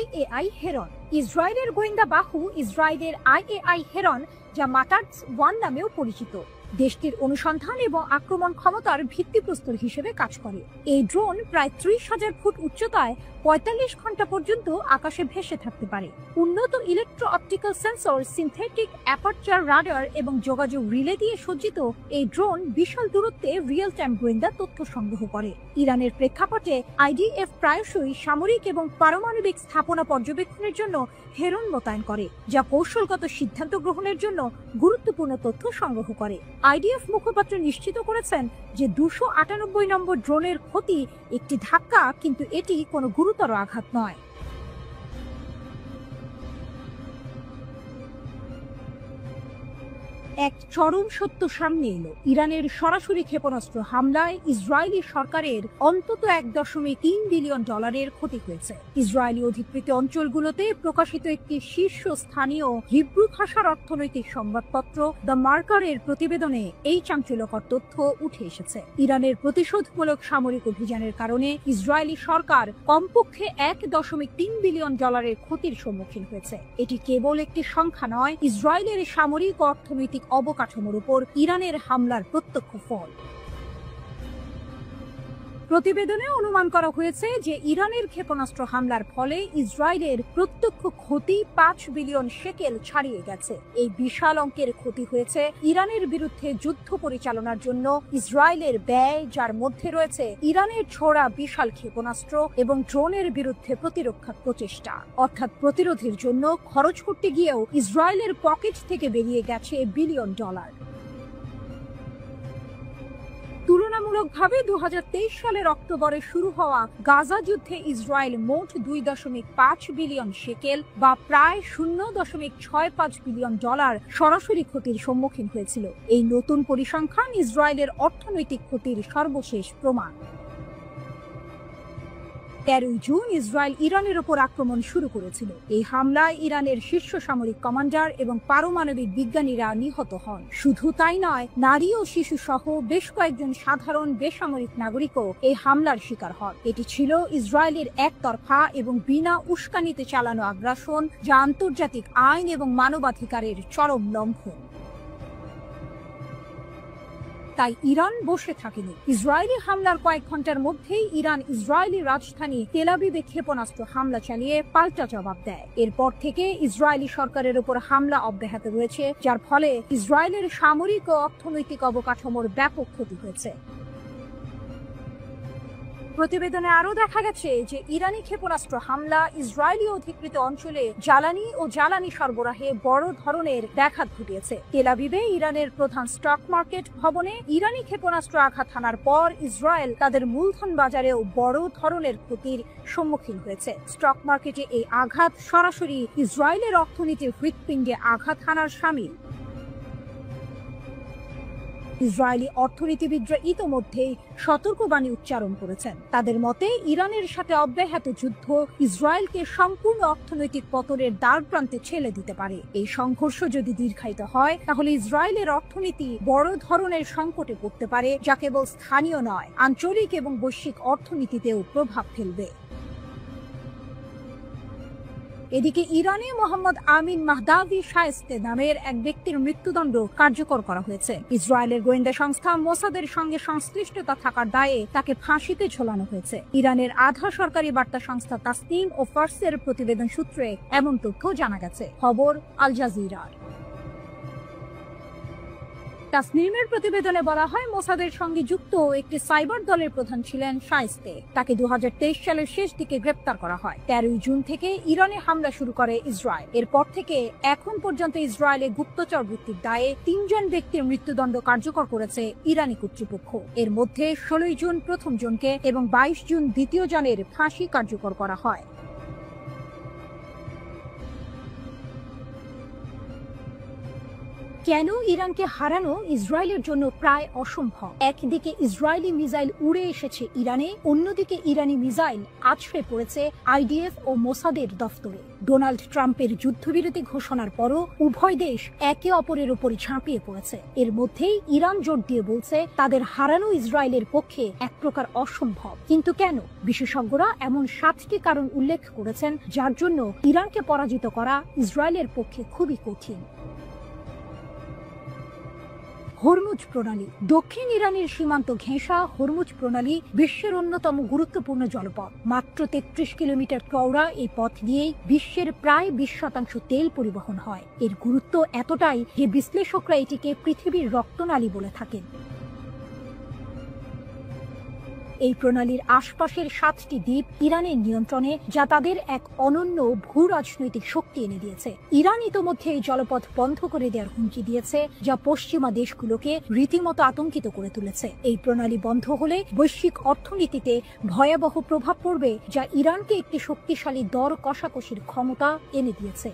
IAI heron. ইসরায়েলের গোয়েন্দা বাহু ইসরায়েলের IAI হেরন, যা মাটার্স 1 নামেও পরিচিত, দেশটির অনুসন্ধান এবং আক্রমণ ক্ষমতার ভিত্তিপ্রস্তর হিসেবে কাজ করে। এই ড্রোন প্রায় 30,000 ফুট উচ্চতায় 45 ঘন্টা পর্যন্ত আকাশে ভেসে থাকতে পারে। উন্নত electro optical sensor, synthetic aperture radar এবং যোগাযোগ রিলে দিয়ে সজ্জিত এই ড্রোন বিশাল দূরত্বে রিয়েল টাইম গোয়েন্দা তথ্য সংগ্রহ করে। ইরানের প্রেক্ষাপটে IDF প্রায়শই সামরিক এবং পারমাণবিক স্থাপনা পর্যবেক্ষণের জন্য হেরন মোতায়েন করে, যা কৌশলগত সিদ্ধান্ত গ্রহণের জন্য গুরুত্বপূর্ণ তথ্য সংগ্রহ করে। IDF মুখপাত্র নিশ্চিত করেছেন যে 298 নম্বর ড্রোনের ক্ষতি একটি ধাক্কা, কিন্তু এটি কোনো গুরুতর আঘাত নয়। এক চরম সত্য সামনে এলো। ইরানের সরাসরি ক্ষেপণাস্ত্র হামলায় ইসরায়েলি সরকারের অন্তত $1.3 বিলিয়ন ক্ষতি হয়েছে। ইসরায়েলি অধিকৃত অঞ্চলগুলোতে প্রকাশিত একটি শীর্ষস্থানীয় হিব্রু ভাষার অর্থনৈতিক সংবাদপত্র দ্য মার্কারের প্রতিবেদনে এই চাঞ্চল্যকর তথ্য উঠে এসেছে। ইরানের প্রতিশোধমূলক সামরিক অভিযানের কারণে ইসরায়েলি সরকার কমপক্ষে $1.3 বিলিয়ন ক্ষতির সম্মুখীন হয়েছে। এটি কেবল একটি সংখ্যা নয়, ইসরায়েলের সামরিক ও অর্থনৈতিক অবকাঠামোর উপর ইরানের হামলার প্রত্যক্ষ ফল। প্রতিবেদনে অনুমান করা হয়েছে যে ইরানের ক্ষেপণাস্ত্র হামলার ফলে ইসরায়েলের প্রত্যক্ষ ক্ষতি 5 বিলিয়ন শেকেল ছাড়িয়ে গেছে। এই বিশাল অঙ্কের ক্ষতি হয়েছে ইরানের বিরুদ্ধে যুদ্ধ পরিচালনার জন্য ইসরায়েলের ব্যয়, যার মধ্যে রয়েছে ইরানের ছোড়া বিশাল ক্ষেপণাস্ত্র এবং ড্রোনের বিরুদ্ধে প্রতিরক্ষা প্রচেষ্টা। অর্থাৎ প্রতিরোধের জন্য খরচ করতে গিয়েও ইসরায়েলের পকেট থেকে বেরিয়ে গেছে বিলিয়ন ডলার। তুলনামূলকভাবে 2023 সালের অক্টোবরে শুরু হওয়া গাজা যুদ্ধে ইসরায়েল মোট 2.5 বিলিয়ন শেকেল বা প্রায় $0.65 বিলিয়ন সরাসরি ক্ষতির সম্মুখীন হয়েছিল। এই নতুন পরিসংখ্যান ইসরায়েলের অর্থনৈতিক ক্ষতির সর্বশেষ প্রমাণ। 13 জুন ইসরায়েল ইরানের ওপর আক্রমণ শুরু করেছিল। এই হামলায় ইরানের শীর্ষ সামরিক কমান্ডার এবং পারমাণবিক বিজ্ঞানীরা নিহত হন। শুধু তাই নয়, নারী ও শিশু সহ বেশ কয়েকজন সাধারণ বেসামরিক নাগরিকও এই হামলার শিকার হন। এটি ছিল ইসরায়েলের একতরফা এবং বিনা উস্কানিতে চালানো আগ্রাসন, যা আন্তর্জাতিক আইন এবং মানবাধিকারের চরম লঙ্ঘন। তাই ইরান বসে থাকেনি। ইসরায়েলি হামলার কয়েক ঘন্টার মধ্যেই ইরান ইসরায়েলি রাজধানী তেল আবিবে ক্ষেপণাস্ত্র হামলা চালিয়ে পাল্টা জবাব দেয়। এরপর থেকে ইসরায়েলি সরকারের উপর হামলা অব্যাহত রয়েছে, যার ফলে ইসরায়েলের সামরিক ও অর্থনৈতিক অবকাঠামোর ব্যাপক ক্ষতি হয়েছে। প্রতিবেদনে আরও দেখা গেছে যে ইরানি ক্ষেপণাস্ত্র হামলা ইসরায়েলি অধিকৃত অঞ্চলে জ্বালানি ও জ্বালানি সরবরাহে বড় ধরনের ব্যাঘাত ঘটিয়েছে। তেল আবিবে ইরানের প্রধান স্টক মার্কেট ভবনে ইরানি ক্ষেপণাস্ত্র আঘাত হানার পর ইসরায়েল তাদের মূলধন বাজারেও বড় ধরনের ক্ষতির সম্মুখীন হয়েছে। স্টক মার্কেটে এই আঘাত সরাসরি ইসরায়েলের অর্থনীতির হৃৎপিণ্ডে আঘাত হানার শামিল। ইসরায়েলি অর্থনীতিবিদরা ইতোমধ্যেই সতর্কবাণী উচ্চারণ করেছেন। তাদের মতে ইরানের সাথে অব্যাহত যুদ্ধ ইসরায়েলকে সম্পূর্ণ অর্থনৈতিক পতনের দ্বারপ্রান্তে ঠেলে দিতে পারে। এই সংঘর্ষ যদি দীর্ঘায়িত হয় তাহলে ইসরায়েলের অর্থনীতি বড় ধরনের সংকটে পড়তে পারে, যা কেবল স্থানীয় নয়, আঞ্চলিক এবং বৈশ্বিক অর্থনীতিতেও প্রভাব ফেলবে। এদিকে ইরানে মোহাম্মদ আমিন মাহদাভি শায়েস্তে নামের এক ব্যক্তির মৃত্যুদণ্ড কার্যকর করা হয়েছে। ইসরায়েলের গোয়েন্দা সংস্থা মোসাদের সঙ্গে সংশ্লিষ্টতা থাকার দায়ে তাকে ফাঁসিতে ঝোলানো হয়েছে। ইরানের আধা সরকারি বার্তা সংস্থা তাসনিম ও ফার্সের প্রতিবেদন সূত্রে এমন তথ্য জানা গেছে। খবর আল জাজিরার। তাসনিমের প্রতিবেদনে বলা হয়, মোসাদের সঙ্গে যুক্ত একটি সাইবার দলের প্রধান ছিলেন শায়েস্তে। তাকে 2023 সালের শেষ দিকে গ্রেপ্তার করা হয়। 13 জুন থেকে ইরানে হামলা শুরু করে ইসরায়েল। এরপর থেকে এখন পর্যন্ত ইসরায়েলে গুপ্তচর বৃত্তির দায়ে 3 জন ব্যক্তির মৃত্যুদণ্ড কার্যকর করেছে ইরানি কর্তৃপক্ষ। এর মধ্যে 16 জুন প্রথম জনকে এবং 22 জুন দ্বিতীয় জনের ফাঁসি কার্যকর করা হয়। কেন ইরানকে হারানো ইসরায়েলের জন্য প্রায় অসম্ভব? একদিকে ইসরায়েলি মিসাইল উড়ে এসেছে ইরানে, অন্যদিকে ইরানি মিসাইল আছড়ে পড়েছে আইডিএফ ও মোসাদের দফতরে। ডোনাল্ড ট্রাম্পের যুদ্ধবিরতি ঘোষণার পরও উভয় দেশ একে অপরের উপর ঝাঁপিয়ে পড়েছে। এর মধ্যেই ইরান জোর দিয়ে বলছে তাদের হারানো ইসরায়েলের পক্ষে এক প্রকার অসম্ভব। কিন্তু কেন? বিশেষজ্ঞরা এমন 7টি কারণ উল্লেখ করেছেন যার জন্য ইরানকে পরাজিত করা ইসরায়েলের পক্ষে খুবই কঠিন। হরমুজ প্রণালী। দক্ষিণ ইরানের সীমান্ত ঘেঁষা হরমুজ প্রণালী বিশ্বের অন্যতম গুরুত্বপূর্ণ জলপথ। মাত্র 33 কিলোমিটার চওড়া এই পথ দিয়েই বিশ্বের প্রায় 20% তেল পরিবহন হয়। এর গুরুত্ব এতটাই যে বিশ্লেষকরা এটিকে পৃথিবীর রক্তনালী বলে থাকেন। এই প্রণালীর আশপাশের 7টি দ্বীপ ইরানের নিয়ন্ত্রণে, যা তাদের এক অনন্য ভূ রাজনৈতিক শক্তি এনে দিয়েছে। ইরান ইতোমধ্যে এই জলপথ বন্ধ করে দেওয়ার হুমকি দিয়েছে, যা পশ্চিমা দেশগুলোকে রীতিমতো আতঙ্কিত করে তুলেছে। এই প্রণালী বন্ধ হলে বৈশ্বিক অর্থনীতিতে ভয়াবহ প্রভাব পড়বে, যা ইরানকে একটি শক্তিশালী দর কষাকষির ক্ষমতা এনে দিয়েছে।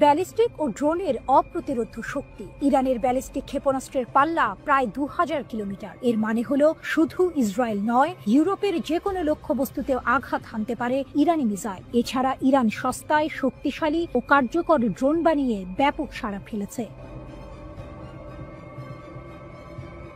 ব্যালিস্টিক ও ড্রোনের অপ্রতিরোধ্য শক্তি। ইরানের ব্যালিস্টিক ক্ষেপণাস্ত্রের পাল্লা প্রায় 2000 কিলোমিটার। এর মানে হলো শুধু ইসরায়েল নয়, ইউরোপের যে কোনো লক্ষ্যবস্তুতেও আঘাত হানতে পারে ইরানি মিসাইল। এছাড়া ইরান সস্তায়, শক্তিশালী ও কার্যকর ড্রোন বানিয়ে ব্যাপক সাড়া ফেলেছে।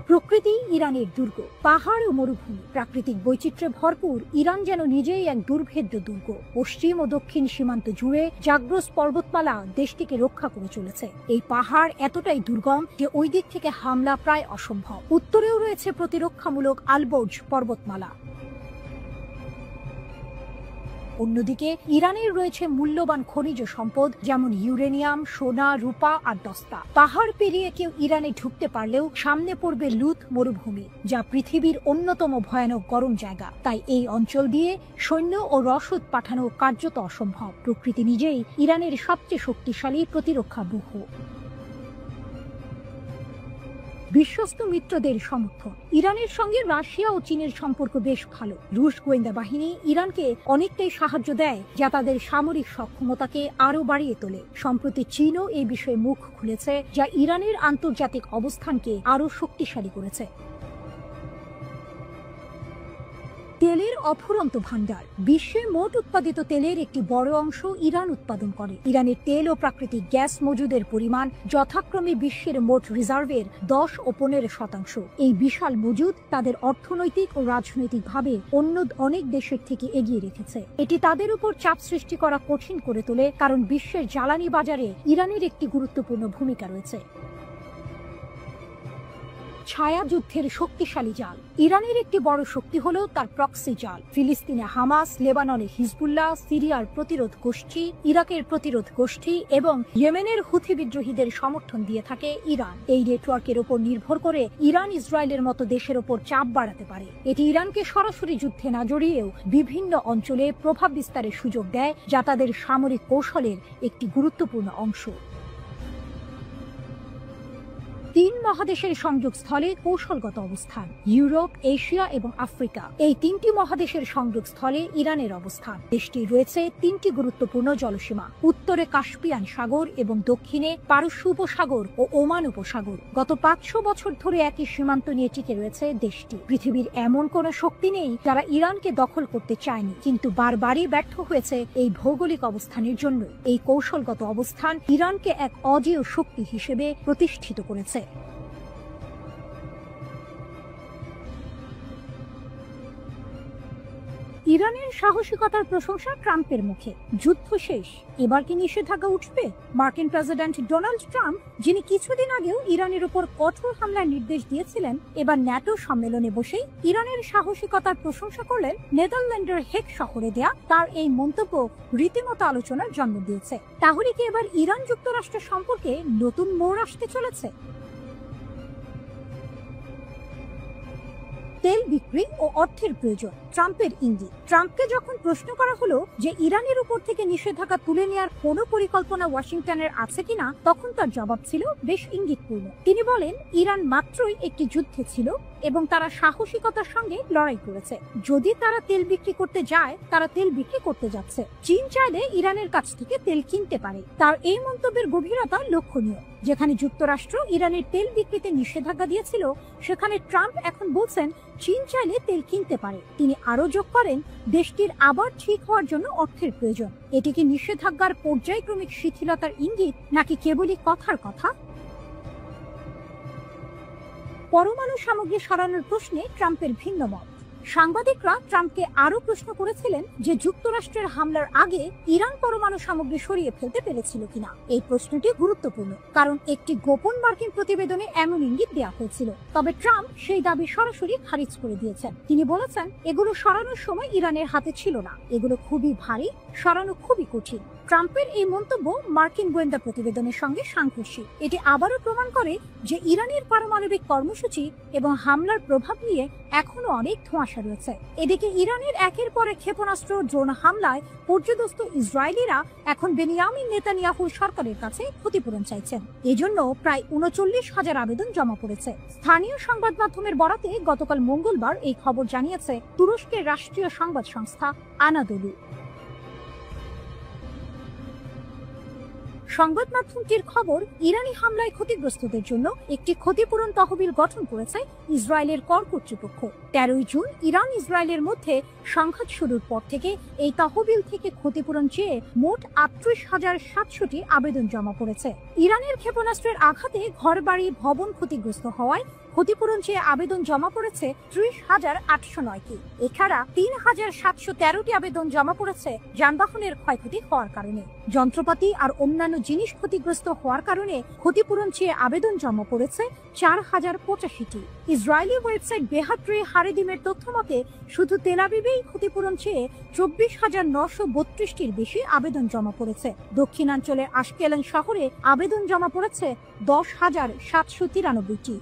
প্রকৃতি ইরানের দুর্গ। পাহাড় ও মরুভূমি, প্রাকৃতিক বৈচিত্র্যে ভরপুর ইরান যেন নিজেই এক দুর্ভেদ্য দুর্গ। পশ্চিম ও দক্ষিণ সীমান্ত জুড়ে জাগ্রস পর্বতমালা দেশটিকে রক্ষা করে চলেছে। এই পাহাড় এতটাই দুর্গম যে ওই দিক থেকে হামলা প্রায় অসম্ভব। উত্তরেও রয়েছে প্রতিরক্ষামূলক আলবর্জ পর্বতমালা। অন্যদিকে ইরানের রয়েছে মূল্যবান খনিজ সম্পদ, যেমন ইউরেনিয়াম, সোনা, রূপা আর দস্তা। পাহাড় পেরিয়ে কেউ ইরানে ঢুকতে পারলেও সামনে পড়বে লুত মরুভূমি, যা পৃথিবীর অন্যতম ভয়ানক গরম জায়গা। তাই এই অঞ্চল দিয়ে সৈন্য ও রসদ পাঠানো কার্যত অসম্ভব। প্রকৃতি নিজেই ইরানের সবচেয়ে শক্তিশালী প্রতিরক্ষা ব্যূহ। বিশ্বস্ত মিত্রদের সমর্থন। ইরানের সঙ্গে রাশিয়া ও চীনের সম্পর্ক বেশ ভালো। রুশ গোয়েন্দা বাহিনী ইরানকে অনেকটাই সাহায্য দেয়, যা তাদের সামরিক সক্ষমতাকে আরও বাড়িয়ে তোলে। সম্প্রতি চীনও এই বিষয়ে মুখ খুলেছে, যা ইরানের আন্তর্জাতিক অবস্থানকে আরও শক্তিশালী করেছে। তেলের অফুরন্ত ভান্ডার। বিশ্বে মোট উৎপাদিত তেলের একটি বড় অংশ ইরান উৎপাদন করে। ইরানের তেল ও প্রাকৃতিক গ্যাস মজুদের পরিমাণ যথাক্রমে বিশ্বের মোট রিজার্ভের 10 ও 15%। এই বিশাল মজুদ তাদের অর্থনৈতিক ও রাজনৈতিকভাবে অন্য অনেক দেশের থেকে এগিয়ে রেখেছে। এটি তাদের উপর চাপ সৃষ্টি করা কঠিন করে তোলে, কারণ বিশ্বের জ্বালানি বাজারে ইরানের একটি গুরুত্বপূর্ণ ভূমিকা রয়েছে। ছায়া যুদ্ধের শক্তিশালী জাল। ইরানের একটি বড় শক্তি হলো তার প্রক্সি জাল। ফিলিস্তিনে হামাস, লেবাননে হিজবুল্লাহ, সিরিয়ার প্রতিরোধ গোষ্ঠী, ইরাকের প্রতিরোধ গোষ্ঠী এবং ইয়েমেনের হুথি বিদ্রোহীদের সমর্থন দিয়ে থাকে ইরান। এই নেটওয়ার্কের উপর নির্ভর করে ইরান ইসরায়েলের মতো দেশের উপর চাপ বাড়াতে পারে। এটি ইরানকে সরাসরি যুদ্ধে না জড়িয়েও বিভিন্ন অঞ্চলে প্রভাব বিস্তারের সুযোগ দেয়, যা তাদের সামরিক কৌশলের একটি গুরুত্বপূর্ণ অংশ। তিন মহাদেশের সংযোগস্থলে কৌশলগত অবস্থান। ইউরোপ, এশিয়া এবং আফ্রিকা, এই তিনটি মহাদেশের সংযোগস্থলে ইরানের অবস্থান। দেশটির রয়েছে তিনটি গুরুত্বপূর্ণ জলসীমা, উত্তরে কাস্পিয়ান সাগর এবং দক্ষিণে পারস্য উপসাগর ও ওমান উপসাগর। গত 500 বছর ধরে একই সীমান্ত নিয়ে টিকে রয়েছে দেশটি। পৃথিবীর এমন কোন শক্তি নেই যারা ইরানকে দখল করতে চায়নি, কিন্তু বারবারই ব্যর্থ হয়েছে এই ভৌগোলিক অবস্থানের জন্য। এই কৌশলগত অবস্থান ইরানকে এক অজেয় শক্তি হিসেবে প্রতিষ্ঠিত করেছে। ইরানের সাহসিকতার প্রশংসা ট্রাম্পের মুখে। যুদ্ধ শেষ, এবার কি নিষেধাজ্ঞা উঠবে? মার্কিন প্রেসিডেন্ট ডোনাল্ড ট্রাম্প, যিনি কিছুদিন আগেও ইরানের উপর কঠোর হামলার নির্দেশ দিয়েছিলেন, এবার ন্যাটো সম্মেলনে বসেই ইরানের সাহসিকতার প্রশংসা করলেন। নেদারল্যান্ডের হেগ শহরে দেয়া তার এই মন্তব্য রীতিমতো আলোচনার জন্ম দিয়েছে। তাহলে কি এবার ইরান যুক্তরাষ্ট্র সম্পর্কে নতুন মোড় আসতে চলেছে? তেল বিক্রি ও অর্থের প্রয়োজন, ট্রাম্পের ইঙ্গিত। ট্রাম্পকে যখন প্রশ্ন করা হলো যে ইরানের উপর থেকে নিষেধাজ্ঞা তুলে নেওয়ার কোনো পরিকল্পনা ওয়াশিংটনের আছে কিনা, তখন তার জবাব ছিল বেশ ইঙ্গিতপূর্ণ। তিনি বলেন, ইরান মাত্রই একটি যুদ্ধে ছিল এবং তারা সাহসিকতার সঙ্গে লড়াই করেছে। যদি তারা তেল বিক্রি করতে যায়, তারা তেল বিক্রি করতে যাচ্ছে। চীন চাইলে ইরানের কাছ থেকে তেল কিনতে পারে। তার এই মন্তব্যের গভীরতা লক্ষণীয়। যেখানে যুক্তরাষ্ট্র ইরানের তেল বিক্রিতে নিষেধাজ্ঞা দিয়েছিল, সেখানে ট্রাম্প এখন বলছেন চীন চাইলে তেল কিনতে পারে। তিনি আরো যোগ করেন, দেশটির আবার ঠিক হওয়ার জন্য অর্থের প্রয়োজন। এটি কি নিষেধাজ্ঞার পর্যায়ক্রমিক শিথিলতার ইঙ্গিত, নাকি কেবলই কথার কথা? পরমাণু সামগ্রী সরানোর প্রশ্নে ট্রাম্পের ভিন্ন মত। সাংবাদিকরা ট্রাম্পকে আরো প্রশ্ন করেছিলেন যে যুক্তরাষ্ট্রের হামলার আগে ইরান পরমাণু সামগ্রী সরিয়ে ফেলতে পেরেছিল কিনা। এই প্রশ্নটি গুরুত্বপূর্ণ, কারণ একটি গোপন মার্কিন প্রতিবেদনে এমন ইঙ্গিত দেওয়া হয়েছিল। তবে ট্রাম্প সেই দাবি সরাসরি খারিজ করে দিয়েছেন। তিনি বলেছেন, এগুলো সরানোর সময় ইরানের হাতে ছিল না, এগুলো খুবই ভারী, সরানো খুবই কঠিন। ট্রাম্পের এই মন্তব্য মার্কিন গোয়েন্দা প্রতিবেদনের সঙ্গে সাংঘর্ষিক। এটি আবারও প্রমাণ করে যে ইরানের পারমাণবিক কর্মসূচি এবং হামলার প্রভাব নিয়ে এখনো অনেক ধোঁয়াশা রয়েছে। এদিকে ইরানের একের পর এক ক্ষেপণাস্ত্র, ড্রোন হামলায় পর্যদস্ত ইসরায়েলিরা এখন বেনিয়ামিন নেতানিয়াহুর সরকারের কাছে ক্ষতিপূরণ চাইছেন। এজন্য প্রায় ৩৯,০০০ আবেদন জমা পড়েছে। স্থানীয় সংবাদ মাধ্যমের বরাতে গতকাল মঙ্গলবার এই খবর জানিয়েছে তুরস্কের রাষ্ট্রীয় সংবাদ সংস্থা আনাদোলু। সংবাদ মাধ্যমটির খবর, ইরানি হামলায় ক্ষতিগ্রস্তদের জন্য একটি ক্ষতিপূরণ তহবিল গঠন করেছে ইসরায়েলের কর কর্তৃপক্ষ। ১৩ জুন ইরান ইসরায়েলের মধ্যে সংঘাত শুরুর পর থেকে এই তহবিল থেকে ক্ষতিপূরণ চেয়ে মোট ৩৮,৭০০টি আবেদন জমা পড়েছে। ইরানের ক্ষেপণাস্ত্রের আঘাতে ঘরবাড়ি, ভবন ক্ষতিগ্রস্ত হওয়ায় ক্ষতিপূরণ চেয়ে আবেদন জমা পড়েছে ৩০,৮০৯টি। এছাড়া ৩,৭১৩টি আবেদন জমা পড়েছে যানবাহনের ক্ষয়ক্ষতি হওয়ার কারণে। যন্ত্রপাতি আর অন্যান্য জিনিস ক্ষতিগ্রস্ত হওয়ার কারণে ক্ষতিপূরণ চেয়ে আবেদন জমা পড়েছে ৪,০৮৫টি। ইসরায়েলি ওয়েবসাইট বেহাত্রে হারেদিমের তথ্য মতে শুধু তেল আবিবেই ক্ষতিপূরণ চেয়ে ২৪,৯৩২টির বেশি আবেদন জমা পড়েছে। দক্ষিণাঞ্চলের আশকেলন শহরে আবেদন জমা পড়েছে ১০,৭৯৩টি।